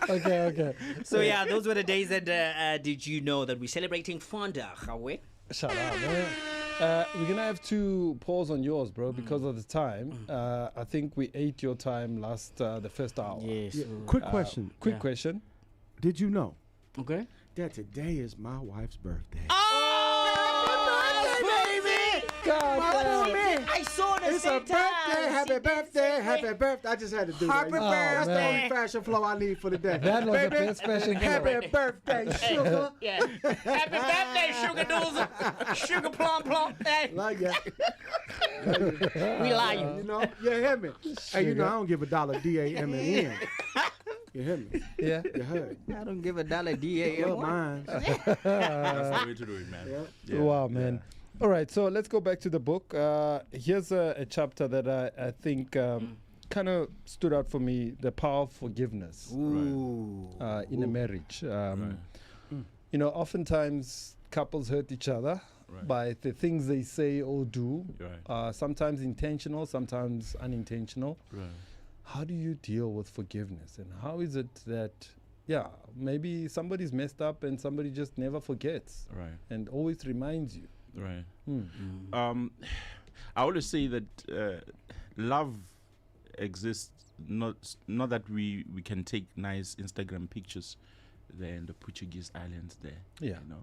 Okay. So yeah, those were the days that did you know that we're celebrating Vandag, are we? Shut up, man. We're gonna have to pause on yours, bro, because of the time. I think we ate your time last the first hour. Yes. Yeah, quick question. Quick question. Did you know Okay. that today is my wife's birthday? God damn. I saw the It's a birthday, happy birthday, happy birthday. I just had to do Happy that. That's the man. only fashion flow I need for the day. That was the best fashion flow. Happy birthday, sugar. Yeah. Happy birthday, sugar doozle. Sugar plum. Hey, Like that. we lying. You know, you hear me? Hey, you know, I don't give $1 DAMN. You hear me? Yeah. You heard? I don't give a dollar Love DAM. mine. That's the way to do it, man. Yeah. Wow, man. All right, so let's go back to the book. Here's a chapter that I think kind of stood out for me, the power of forgiveness in a marriage. You know, oftentimes couples hurt each other by the things they say or do, sometimes intentional, sometimes unintentional. Right. How do you deal with forgiveness? And how is it that, maybe somebody's messed up and somebody just never forgets and always reminds you? Right. I always say that love exists not that we can take nice Instagram pictures there in the Portuguese islands there. Yeah. You know,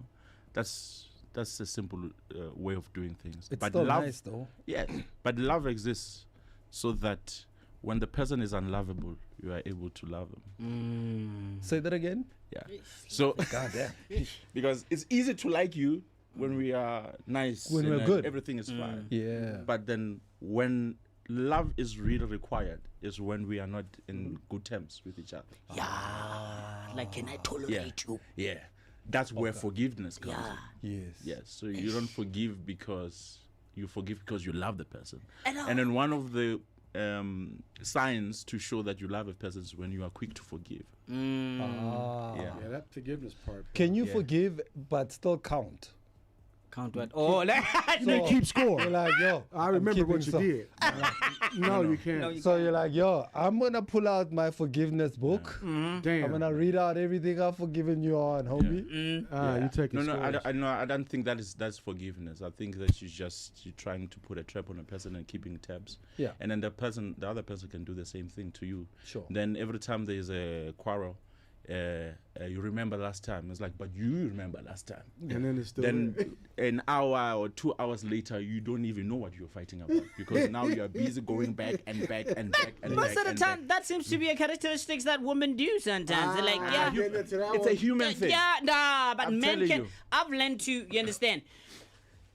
that's a simple way of doing things. It's but still love, nice, though. Yeah, but love exists so that when the person is unlovable, you are able to love them. Say that again. Yeah. So God damn. because it's easy to like you when we are nice, When and we're good. everything is fine. Yeah. But then when love is really required is when we are not in good terms with each other. Yeah. Like, can I tolerate you? Yeah. That's where forgiveness comes Yeah. in. Yes. Yes. So you don't forgive because you forgive because you love the person. I know. And then one of the signs to show that you love a person is when you are quick to forgive. Ah. Yeah. Yeah, that forgiveness part. Can you Yeah. forgive but still count? Count what? Oh, like, So keep score. You're like, yo, I I'm remember what keeping you some. did. No, you can't. So you're like, yo, I'm gonna pull out my forgiveness book. Damn. I'm gonna read out everything I've forgiven you on, homie. You take it. I don't think that's forgiveness. I think that you're trying to put a trap on a person and keeping tabs. Yeah. And then the other person can do the same thing to you. Sure. Then every time there's a quarrel, you remember last time. It's like, but you remember last time. And then it's still Then there. an hour or 2 hours later, you don't even know what you're fighting about because now you are busy going back and back and back and most back of the and time, back. that seems to be a characteristics that women do sometimes. They're like, yeah. Getting into that It's a one. human thing. Yeah, nah, but I'm men telling can. you. I've learned to, you understand?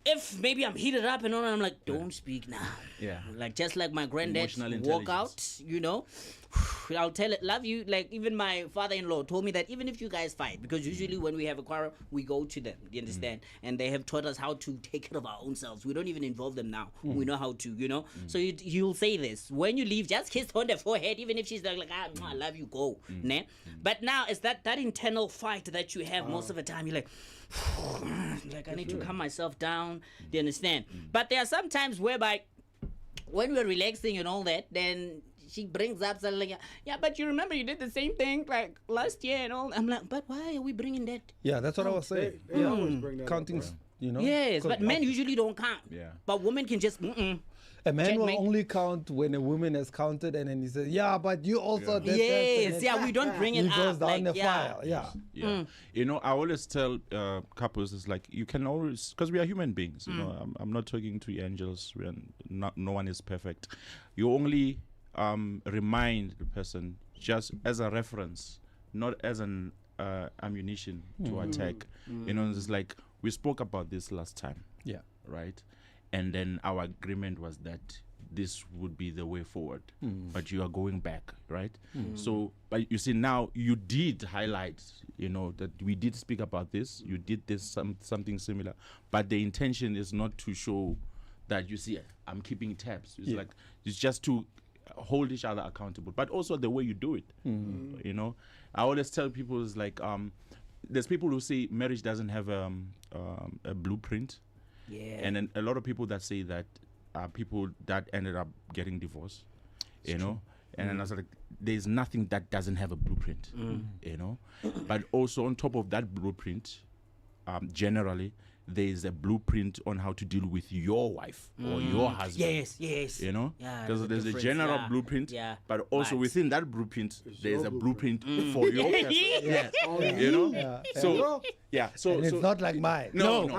If maybe I'm heated up and all, I'm like, don't speak now. Yeah. Like, just like my granddad Emotional walk out, intelligence. you know, I'll tell it, love you. Like, even my father-in-law told me that even if you guys fight, because usually when we have a quarrel, we go to them, you understand? And they have taught us how to take care of our own selves. We don't even involve them now. We know how to, you know? So you'll say this. When you leave, just kiss her on the forehead, even if she's like I love you, go. Ne? But now, it's that internal fight that you have most of the time. You're like, like I need to calm myself down. Do you understand? But there are some times whereby when we're relaxing and all that, then she brings up something like, yeah, but you remember you did the same thing like last year and all. I'm like, but why are we bringing that? Yeah, that's what I was saying. They always bring that up, Counting, bro. you know. Yes, 'cause but men usually don't count. Yeah. But women can just, a man will checkmate. only count when a woman has counted, and then he says, "Yeah, but you also did this," yes, and then yeah, we don't bring it he up. goes down like, the yeah. file. Yeah. Yeah. You know, I always tell couples, it's like, you can always, because we are human beings, you know, I'm not talking to angels, no one is perfect. You only remind the person just as a reference, not as an ammunition to attack. You know, it's like, we spoke about this last time, Yeah. right? And then our agreement was that this would be the way forward, but you are going back, right? So, but you see, now you did highlight, you know, that we did speak about this, you did this something similar, but the intention is not to show that, you see, I'm keeping tabs. It's like, it's just to hold each other accountable, but also the way you do it. You know, I always tell people, is like, there's people who say marriage doesn't have a blueprint. Yeah. And then a lot of people that say that are people that ended up getting divorced, you know. And then I was like, there's nothing that doesn't have a blueprint, you know. But also on top of that blueprint, generally, there's a blueprint on how to deal with your wife or your husband. Yes. You know, Yeah, because there's a difference, general blueprint, but also within that blueprint, there's a blueprint for your person. You know, so so it's not like mine. no. You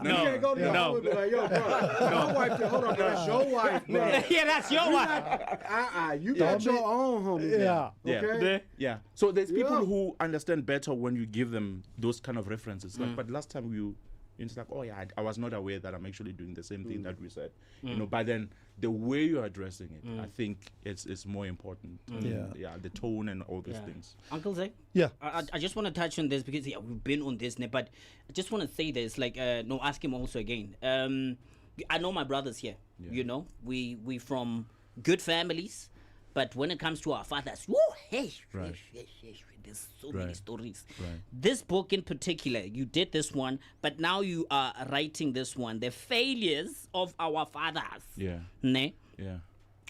can't go to your home and be like, yo, bro, my wife, hold on, that's your wife, bro. Yeah, that's your wife. You got your own homie. Okay? Yeah. So there's people who understand better when you give them those kind of references. Like, but last time it's like, oh yeah, I was not aware that I'm actually doing the same thing that we said. You know, but then the way you're addressing it, I think it's more important. The tone and all these things. Uncle Zach? Yeah. I just want to touch on this because we've been on this, but I just want to say this, like, ask him also again. I know my brothers here. You know, we from good families. But when it comes to our fathers, there's so many stories. Right. This book in particular, you did this one, but now you are writing this one, the failures of our fathers. Yeah. Ne? Yeah.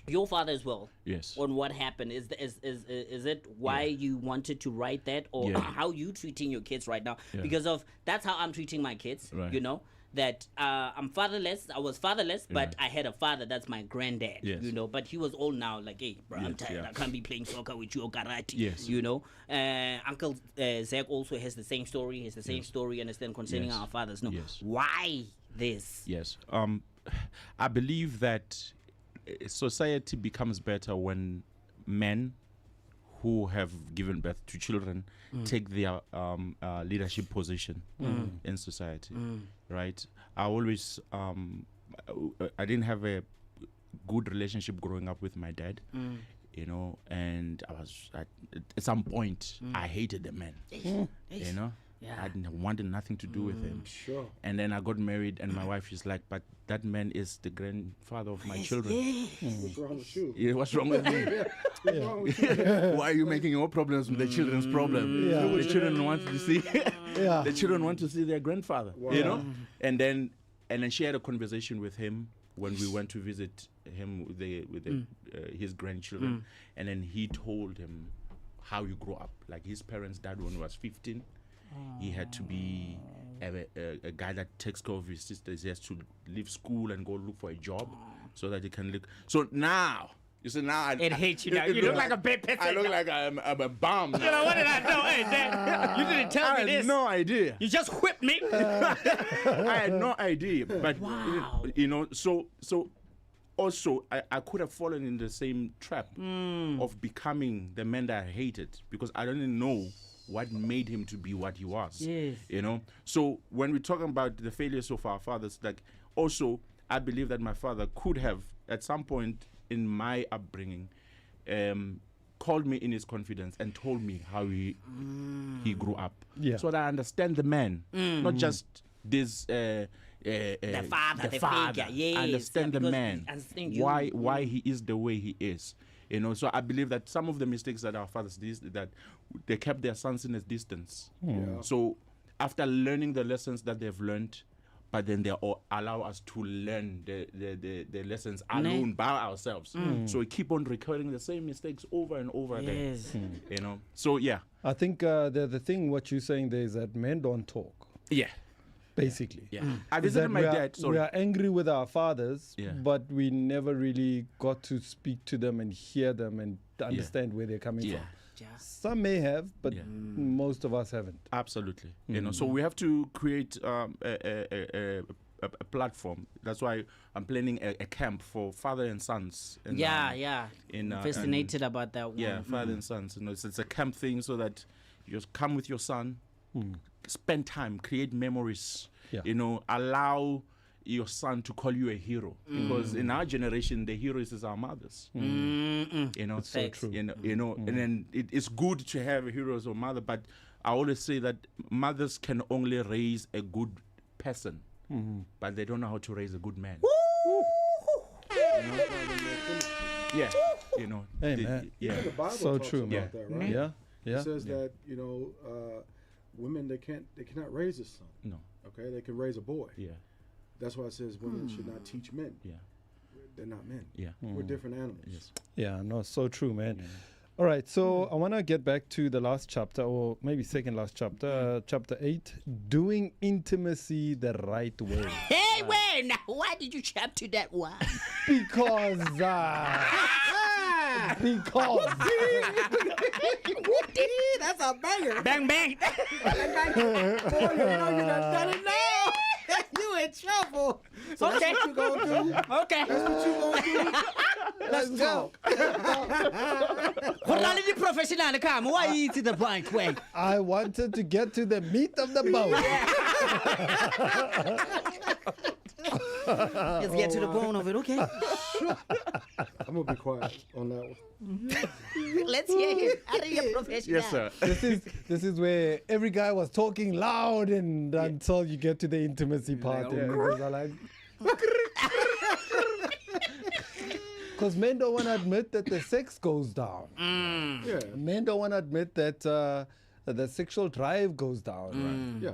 Your father as well. Yes. On what happened? Is it why you wanted to write that, or how you treating your kids right now? Yeah. Because that's how I'm treating my kids. Right. You know. That I'm fatherless. I was fatherless, but I had a father. That's my granddad. Yes. You know, but he was old now. Like, hey, bro, I'm tired. I can't be playing soccer with you or karate. Yes. You know. Uncle Zach also has the same story. He has the same story. Understand concerning our fathers. No. Yes. Why this? Yes. I believe that society becomes better when men who have given birth to children take their leadership position in society, right? I always, I didn't have a good relationship growing up with my dad, you know, and I was, at some point, I hated the man, you know? Yeah. I wanted nothing to do with him. Sure. And then I got married, and my wife is like, but that man is the grandfather of my children. What's wrong with you? Yeah, what's wrong with me? What's wrong with you? Why are you making your problems with the children's problem? The children want to see the children want to see their grandfather. Wow. You know? And then she had a conversation with him when we went to visit him with his grandchildren. And then he told him how you grew up. Like, his parents died when he was 15. He had to be a guy that takes care of his sisters. He has to leave school and go look for a job so that he can look. So now, you see, now I hate you now. You look like a bad person. I look like I'm a bum. You know, what did I know? Hey, Dad, you didn't tell me this. I had no idea. You just whipped me. I had no idea. But, you know, so also, I could have fallen in the same trap of becoming the man that I hated because I didn't know what made him to be what he was. Yes. You know? So when we're talking about the failures of our fathers, like, also, I believe that my father could have, at some point in my upbringing, called me in his confidence and told me how he grew up. Yeah. So that I understand the man, not just this... the father. Figure. Yes. I understand the man, understand why he is the way he is. You know, so I believe that some of the mistakes that our fathers did, that they kept their sons in a distance. So after learning the lessons that they've learned, but then they all allow us to learn the lessons alone by ourselves. So we keep on recurring the same mistakes over and over again. You know, so yeah. I think the thing what you're saying there is that men don't talk. Yeah. Basically. Yeah. I Is visited that my dad. we are angry with our fathers, Yeah. but we never really got to speak to them and hear them and understand where they're coming from. Some may have, but most of us haven't. Absolutely. You know, so we have to create a platform. That's why I'm planning a camp for father and sons. In, fascinated about that one. Yeah, father and sons. You know, it's a camp thing so that you just come with your son, spend time, create memories. You know, allow your son to call you a hero, because in our generation the heroes is our mothers. You know, so true. You know, and then it's good to have heroes or mother, but I always say that mothers can only raise a good person, but they don't know how to raise a good man. Yeah, you know. Hey, man. Yeah, The Bible So talks true. about that, right? Yeah. It says that, you know, women they cannot raise a son. No. Okay, they can raise a boy. Yeah. That's why it says women should not teach men. Yeah. they're not men. Yeah. We're different animals. Yes. Yeah, no, so true, man. All right, so I want to get back to the last chapter, or maybe second last chapter, chapter 8, doing intimacy the right way. Hey, wait, now, why did you chap to that one? Because, That's a banger. Bang, bang. Boy, you know you done it now. You in trouble. So Okay. that's what you gonna do. Okay. That's what you gonna do. Let's talk. Quality professional, come. Why you to the point? Wait. I wanted to get to the meat of the bone. Let's get to the bone of it, okay? I'm gonna be quiet on that one. Let's hear it. Are you a professional? Yes, sir. This is where every guy was talking loud and until you get to the intimacy part. And niggas are like... Because men don't want to admit that the sex goes down. Yeah. Men don't want to admit that the sexual drive goes down. Yeah.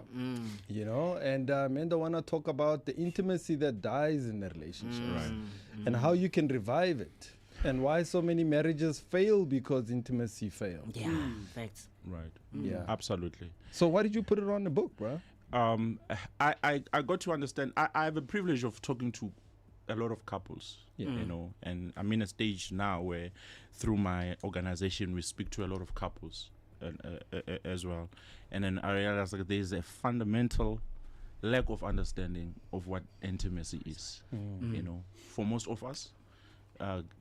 You know, and men don't want to talk about the intimacy that dies in the relationship, and how you can revive it, and why so many marriages fail because intimacy failed. Yeah, facts. Right. Yeah. Absolutely. So why did you put it on the book, bro? I got to understand. I have a privilege of talking to a lot of couples, you know, and I'm in a stage now where through my organization we speak to a lot of couples as well, and then I realize that there's a fundamental lack of understanding of what intimacy is. You know, for most of us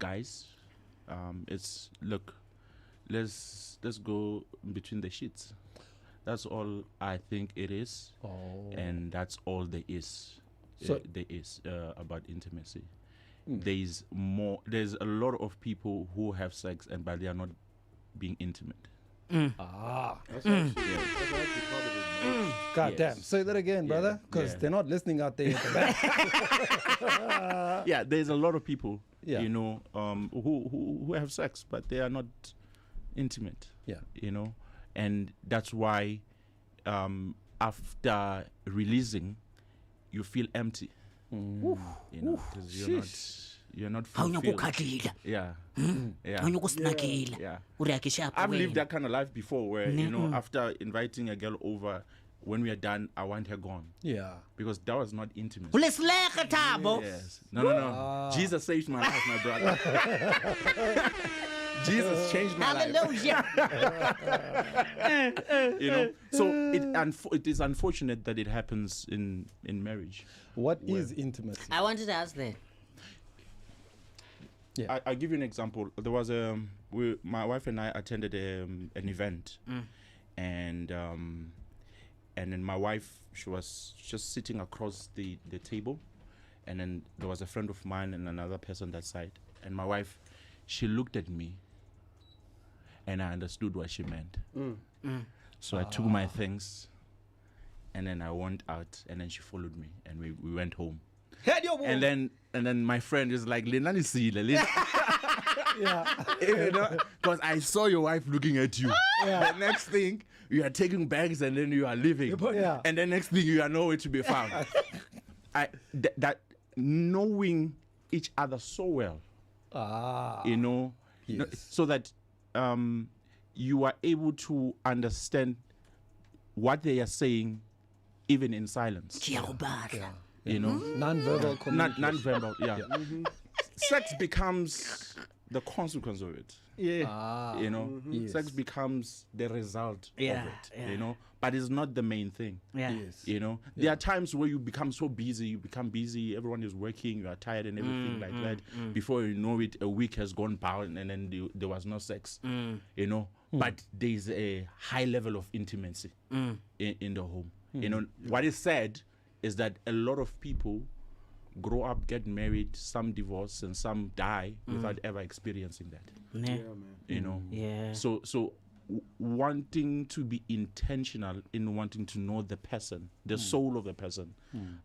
guys, it's look, let's go between the sheets. That's all I think it is, and that's all there is. So About intimacy. There's a lot of people who have sex but they are not being intimate. That's actually probably God Yes. damn. Say that again, brother, because they're not listening out there at the back. Yeah, there's a lot of people, Yeah. you know, who have sex but they are not intimate. Yeah. You know, and that's why after releasing, you feel empty. You know, because you're not fulfilled. Yeah. Yeah. Yeah. I've lived that kind of life before where, you know, after inviting a girl over, when we are done, I want her gone. Yeah. Because that was not intimate. Let's laugh at Thabo. Yes. No. Jesus saved my life, my brother. Jesus changed my life. Hallelujah. You know, so it is unfortunate that it happens in marriage. What is intimacy? I wanted to ask that. Yeah. I'll give you an example. There was my wife and I attended an event, and then my wife, she was just sitting across the table, and then there was a friend of mine and another person that side, and my wife, she looked at me, and I understood what she meant. So I took my things, and then I went out, and then she followed me, and we went home. And then my friend is like, Lenani Sile. Yeah. Because I saw your wife looking at you. The next thing, you are taking bags and then you are leaving. Yeah. And the next thing, you are nowhere to be found. That knowing each other so well, you know, so that you are able to understand what they are saying, even in silence. You know, Non-verbal communication. non-verbal, yeah. Sex becomes the consequence of it. Yeah. You know, sex becomes the result of it. You know, but it's not the main thing. You know, there are times where you become so busy, everyone is working, you are tired and everything like that. Before you know it, a week has gone by and then there was no sex. You know, but there's a high level of intimacy in the home. You know, what is said is that a lot of people grow up, get married, some divorce, and some die without ever experiencing that. man. You know? Yeah. So wanting to be intentional in wanting to know the person, the soul of the person,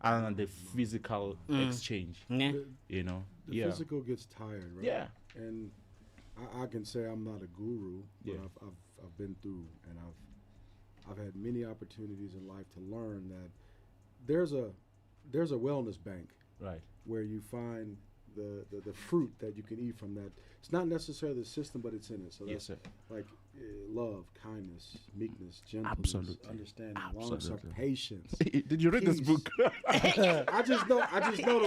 other than the physical exchange. Yeah. You know? The physical gets tired, right? Yeah. And I can say I'm not a guru, but Yeah. I've been through, and I've had many opportunities in life to learn that there's a wellness bank Right. where you find the fruit that you can eat from that. It's not necessarily the system, but it's in it. So Yes, that's sir. like love, kindness, meekness, gentleness, Absolutely. understanding, Absolutely. long-suffering, patience. Did you read this Peace. book? I just know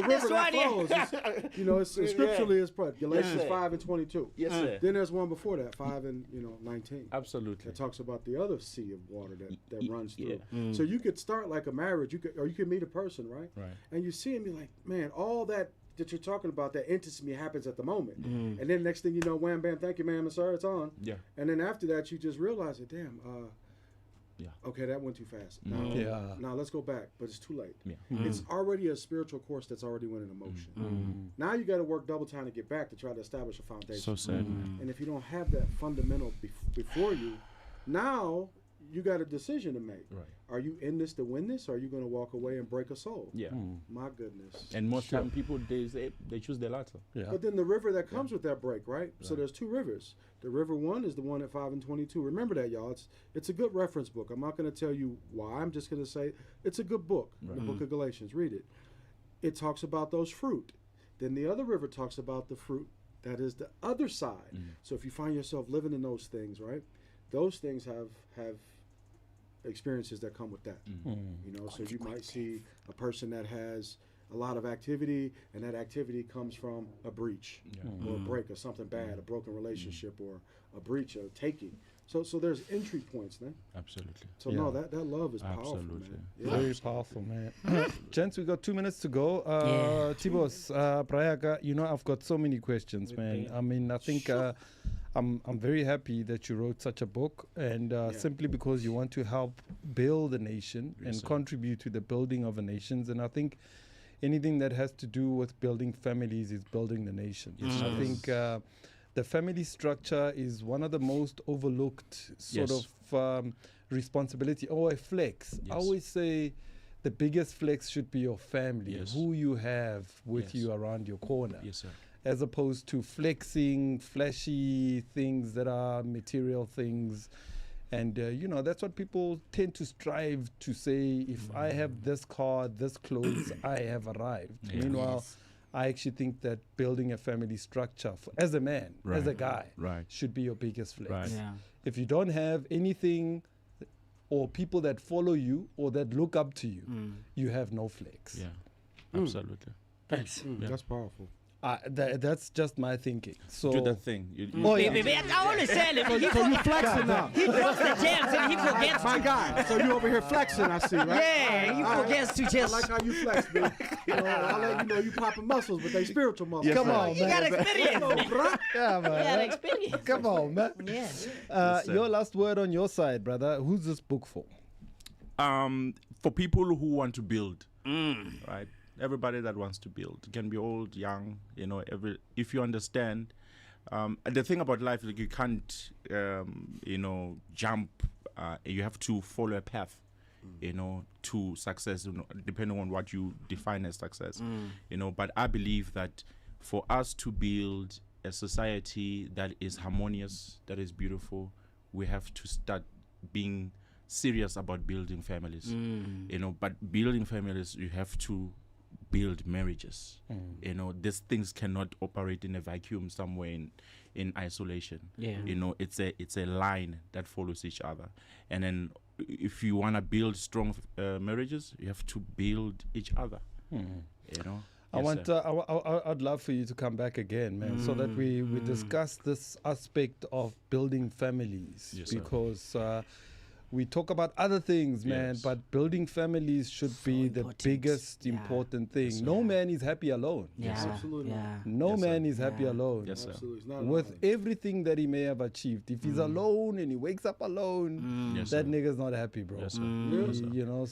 the river that flows. It's scripturally it's Galatians sir. 5:22. Yes, sir. Then there's one before that, 5:19. Absolutely. That talks about the other sea of water that runs through. yeah. So you could start like a marriage, you could meet a person, right? Right. And you see him, you're like, man, all that you're talking about, that intimacy happens at the moment. And then next thing you know, wham, bam, thank you, ma'am and sir, it's on. Yeah. And then after that, you just realize it, damn, Yeah. okay, that went too fast. Now let's go back, but it's too late. Yeah. It's already a spiritual course that's already went into motion. Now you got to work double time to get back to try to establish a foundation. So sad, man. And if you don't have that fundamental before you, now you got a decision to make. Right. Are you in this to win this, or are you going to walk away and break a soul? Yeah. My goodness. And most time people they choose the latter. Yeah. But then the river that comes with that break, right? So there's two rivers. The river one is the one at 5:22. Remember that, y'all. It's a good reference book. I'm not going to tell you why. I'm just going to say it's a good book. The book of Galatians. Read it. It talks about those fruit. Then the other river talks about the fruit that is the other side. So if you find yourself living in those things, right? Those things have experiences that come with that. So you might see a person that has a lot of activity, and that activity comes from a breach or a break or something bad, a broken relationship or a breach or taking. So there's entry points, man. Absolutely. So no, that love is powerful, Absolutely. man. Yeah. Very powerful, man. Gents, we got 2 minutes to go. Tibos, Prayaga, I've got so many questions, man. I mean, I think I'm very happy that you wrote such a book, and simply because you want to help build a nation and contribute to the building of a nation. And I think anything that has to do with building families is building the nation. I think the family structure is one of the most overlooked sort of responsibility, or a flex. I always say the biggest flex should be your family, who you have with you around your corner. Yes, sir. As opposed to flexing flashy things that are material things. And, that's what people tend to strive to say, if I have this car, this clothes, I have arrived. Meanwhile, I actually think that building a family structure as a man, as a guy, should be your biggest flex. Right. Yeah. If you don't have anything or people that follow you or that look up to you, you have no flex. Yeah. Absolutely. Thanks. That's powerful. That's just my thinking. So Do that thing. I always tell him. So you flexing now. He drops the jams and he forgets. My guy. So you over here flexing, I see, right? Yeah, he forgets to I just. like how you flex, man. I'll let you know you popping muscles, but they spiritual muscles. Come on, You got man. experience. Yeah, You got man. experience. Come on, man. Yeah. Your last word on your side, brother. Who's this book for? For people who want to build, right? Everybody that wants to build. It can be old, young, if you understand. The thing about life, like you can't, jump. You have to follow a path, to success, depending on what you define as success. But I believe that for us to build a society that is harmonious, that is beautiful, we have to start being serious about building families. But building families, you have to build marriages. These things cannot operate in a vacuum somewhere in isolation. It's a line that follows each other. And then if you want to build strong marriages, you have to build each other. I'd love for you to come back again, man, so that we discuss this aspect of building families, because we talk about other things, man, but building families should be the biggest important thing. No man is happy alone. Absolutely. No man is happy alone. Yes, sir. Absolutely. It's not With alone. everything that he may have achieved, if he's alone and he wakes up alone, Yes, that sir. nigga's not happy, bro. Yes, sir. Yes,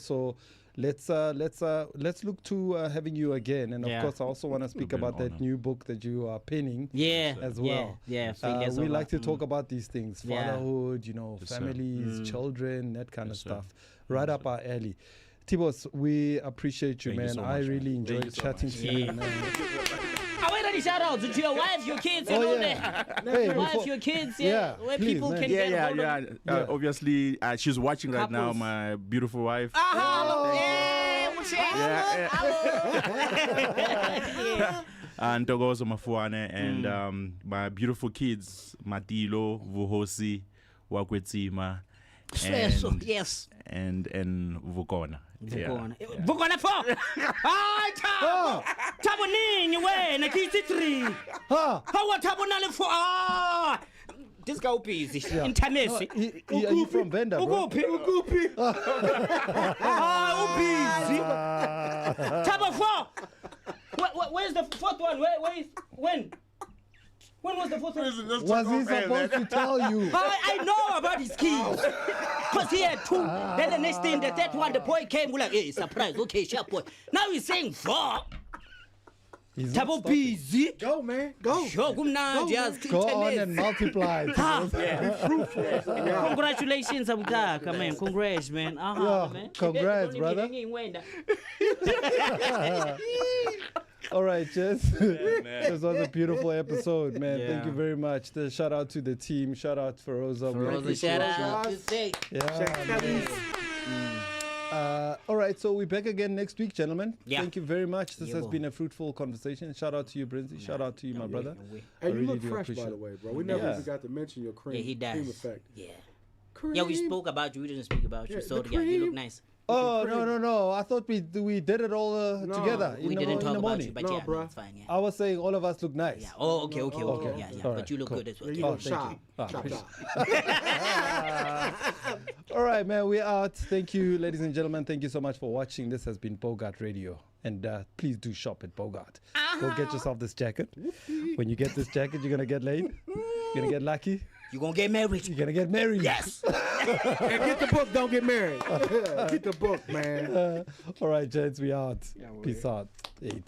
sir. So let's look to having you again. And of course, I also want to speak be an about that honor. new book that you are penning Yeah. as well. Yeah. We like to talk about these things: Yeah. fatherhood, Yes, sir. families, children, that kind of Yes, sir. stuff. Right up our alley. Tibos, we appreciate you, Thank you man. so I much, really man. enjoyed Thank you so chatting much. to you, man. I wait any shout outs to your wife, your kids, and all that. Hey, Wife, before- your kids, Yeah, where please, people man. can get hold of. Yeah. Obviously, she's watching right now. Couples. My beautiful wife. Hello. Yeah, what's your Yeah, hello? Ntokozo Mafuwane, and my beautiful kids, Matilo, Vuhosi, Wakwetima, Yes. and Vukona. Vukona 4. Hayi Thabo. Thabo nini wena kithi 3. Hawa Thabo nale 4. This guy busy. Intanesi. Are you from Venda, bro? Ukuphi. Ubusy. Thabo 4. Where's the 4th one? Where is when? When was the 4th one? Was he supposed to tell you? I know about his kids. Because he had 2. Then the next thing, the 3rd one, the boy came. We're like, hey, surprise. Okay, sharp boy. Now he's saying 4. Thabo busy. Go, man. Go. Go on and multiply. Congratulations, Abukaka, man. Congrats, man. Man. Congrats, brother. All right, Jess. This was a beautiful episode, man. Yeah. Thank you very much. Shout out to the team. Shout out for Rosa. Shout out. All right, so we're back again next week, gentlemen. Yeah. Thank you very much. This has been a fruitful conversation. Shout out to you, Brinzy. Shout out to you, my brother. Hey, you look fresh, by the way, bro. We never even got to mention your cream, he does. cream effect. Yeah. Cream. Yeah, we spoke about you. We didn't speak about you. So, the yeah, you look cream. nice. Oh, no. I thought we did it all together We in didn't the talk about morning. you, but No, yeah, bruh. no, it's fine. Yeah. I was saying all of us look nice. Yeah. Oh, okay. Okay. Yeah. All But right, you look cool. good as well. Yeah, you Yeah. look sharp. Thank you. Chop. All right, man, we're out. Thank you, ladies and gentlemen. Thank you so much for watching. This has been Bogart Radio. And please do shop at Bogart. Go get yourself this jacket. When you get this jacket, you're going to get laid. You're going to get lucky. You're going to get married. You're going to get married. Yes. And get the book, don't get married. Get the book, man. All right, gents, we out. Peace out. Hey.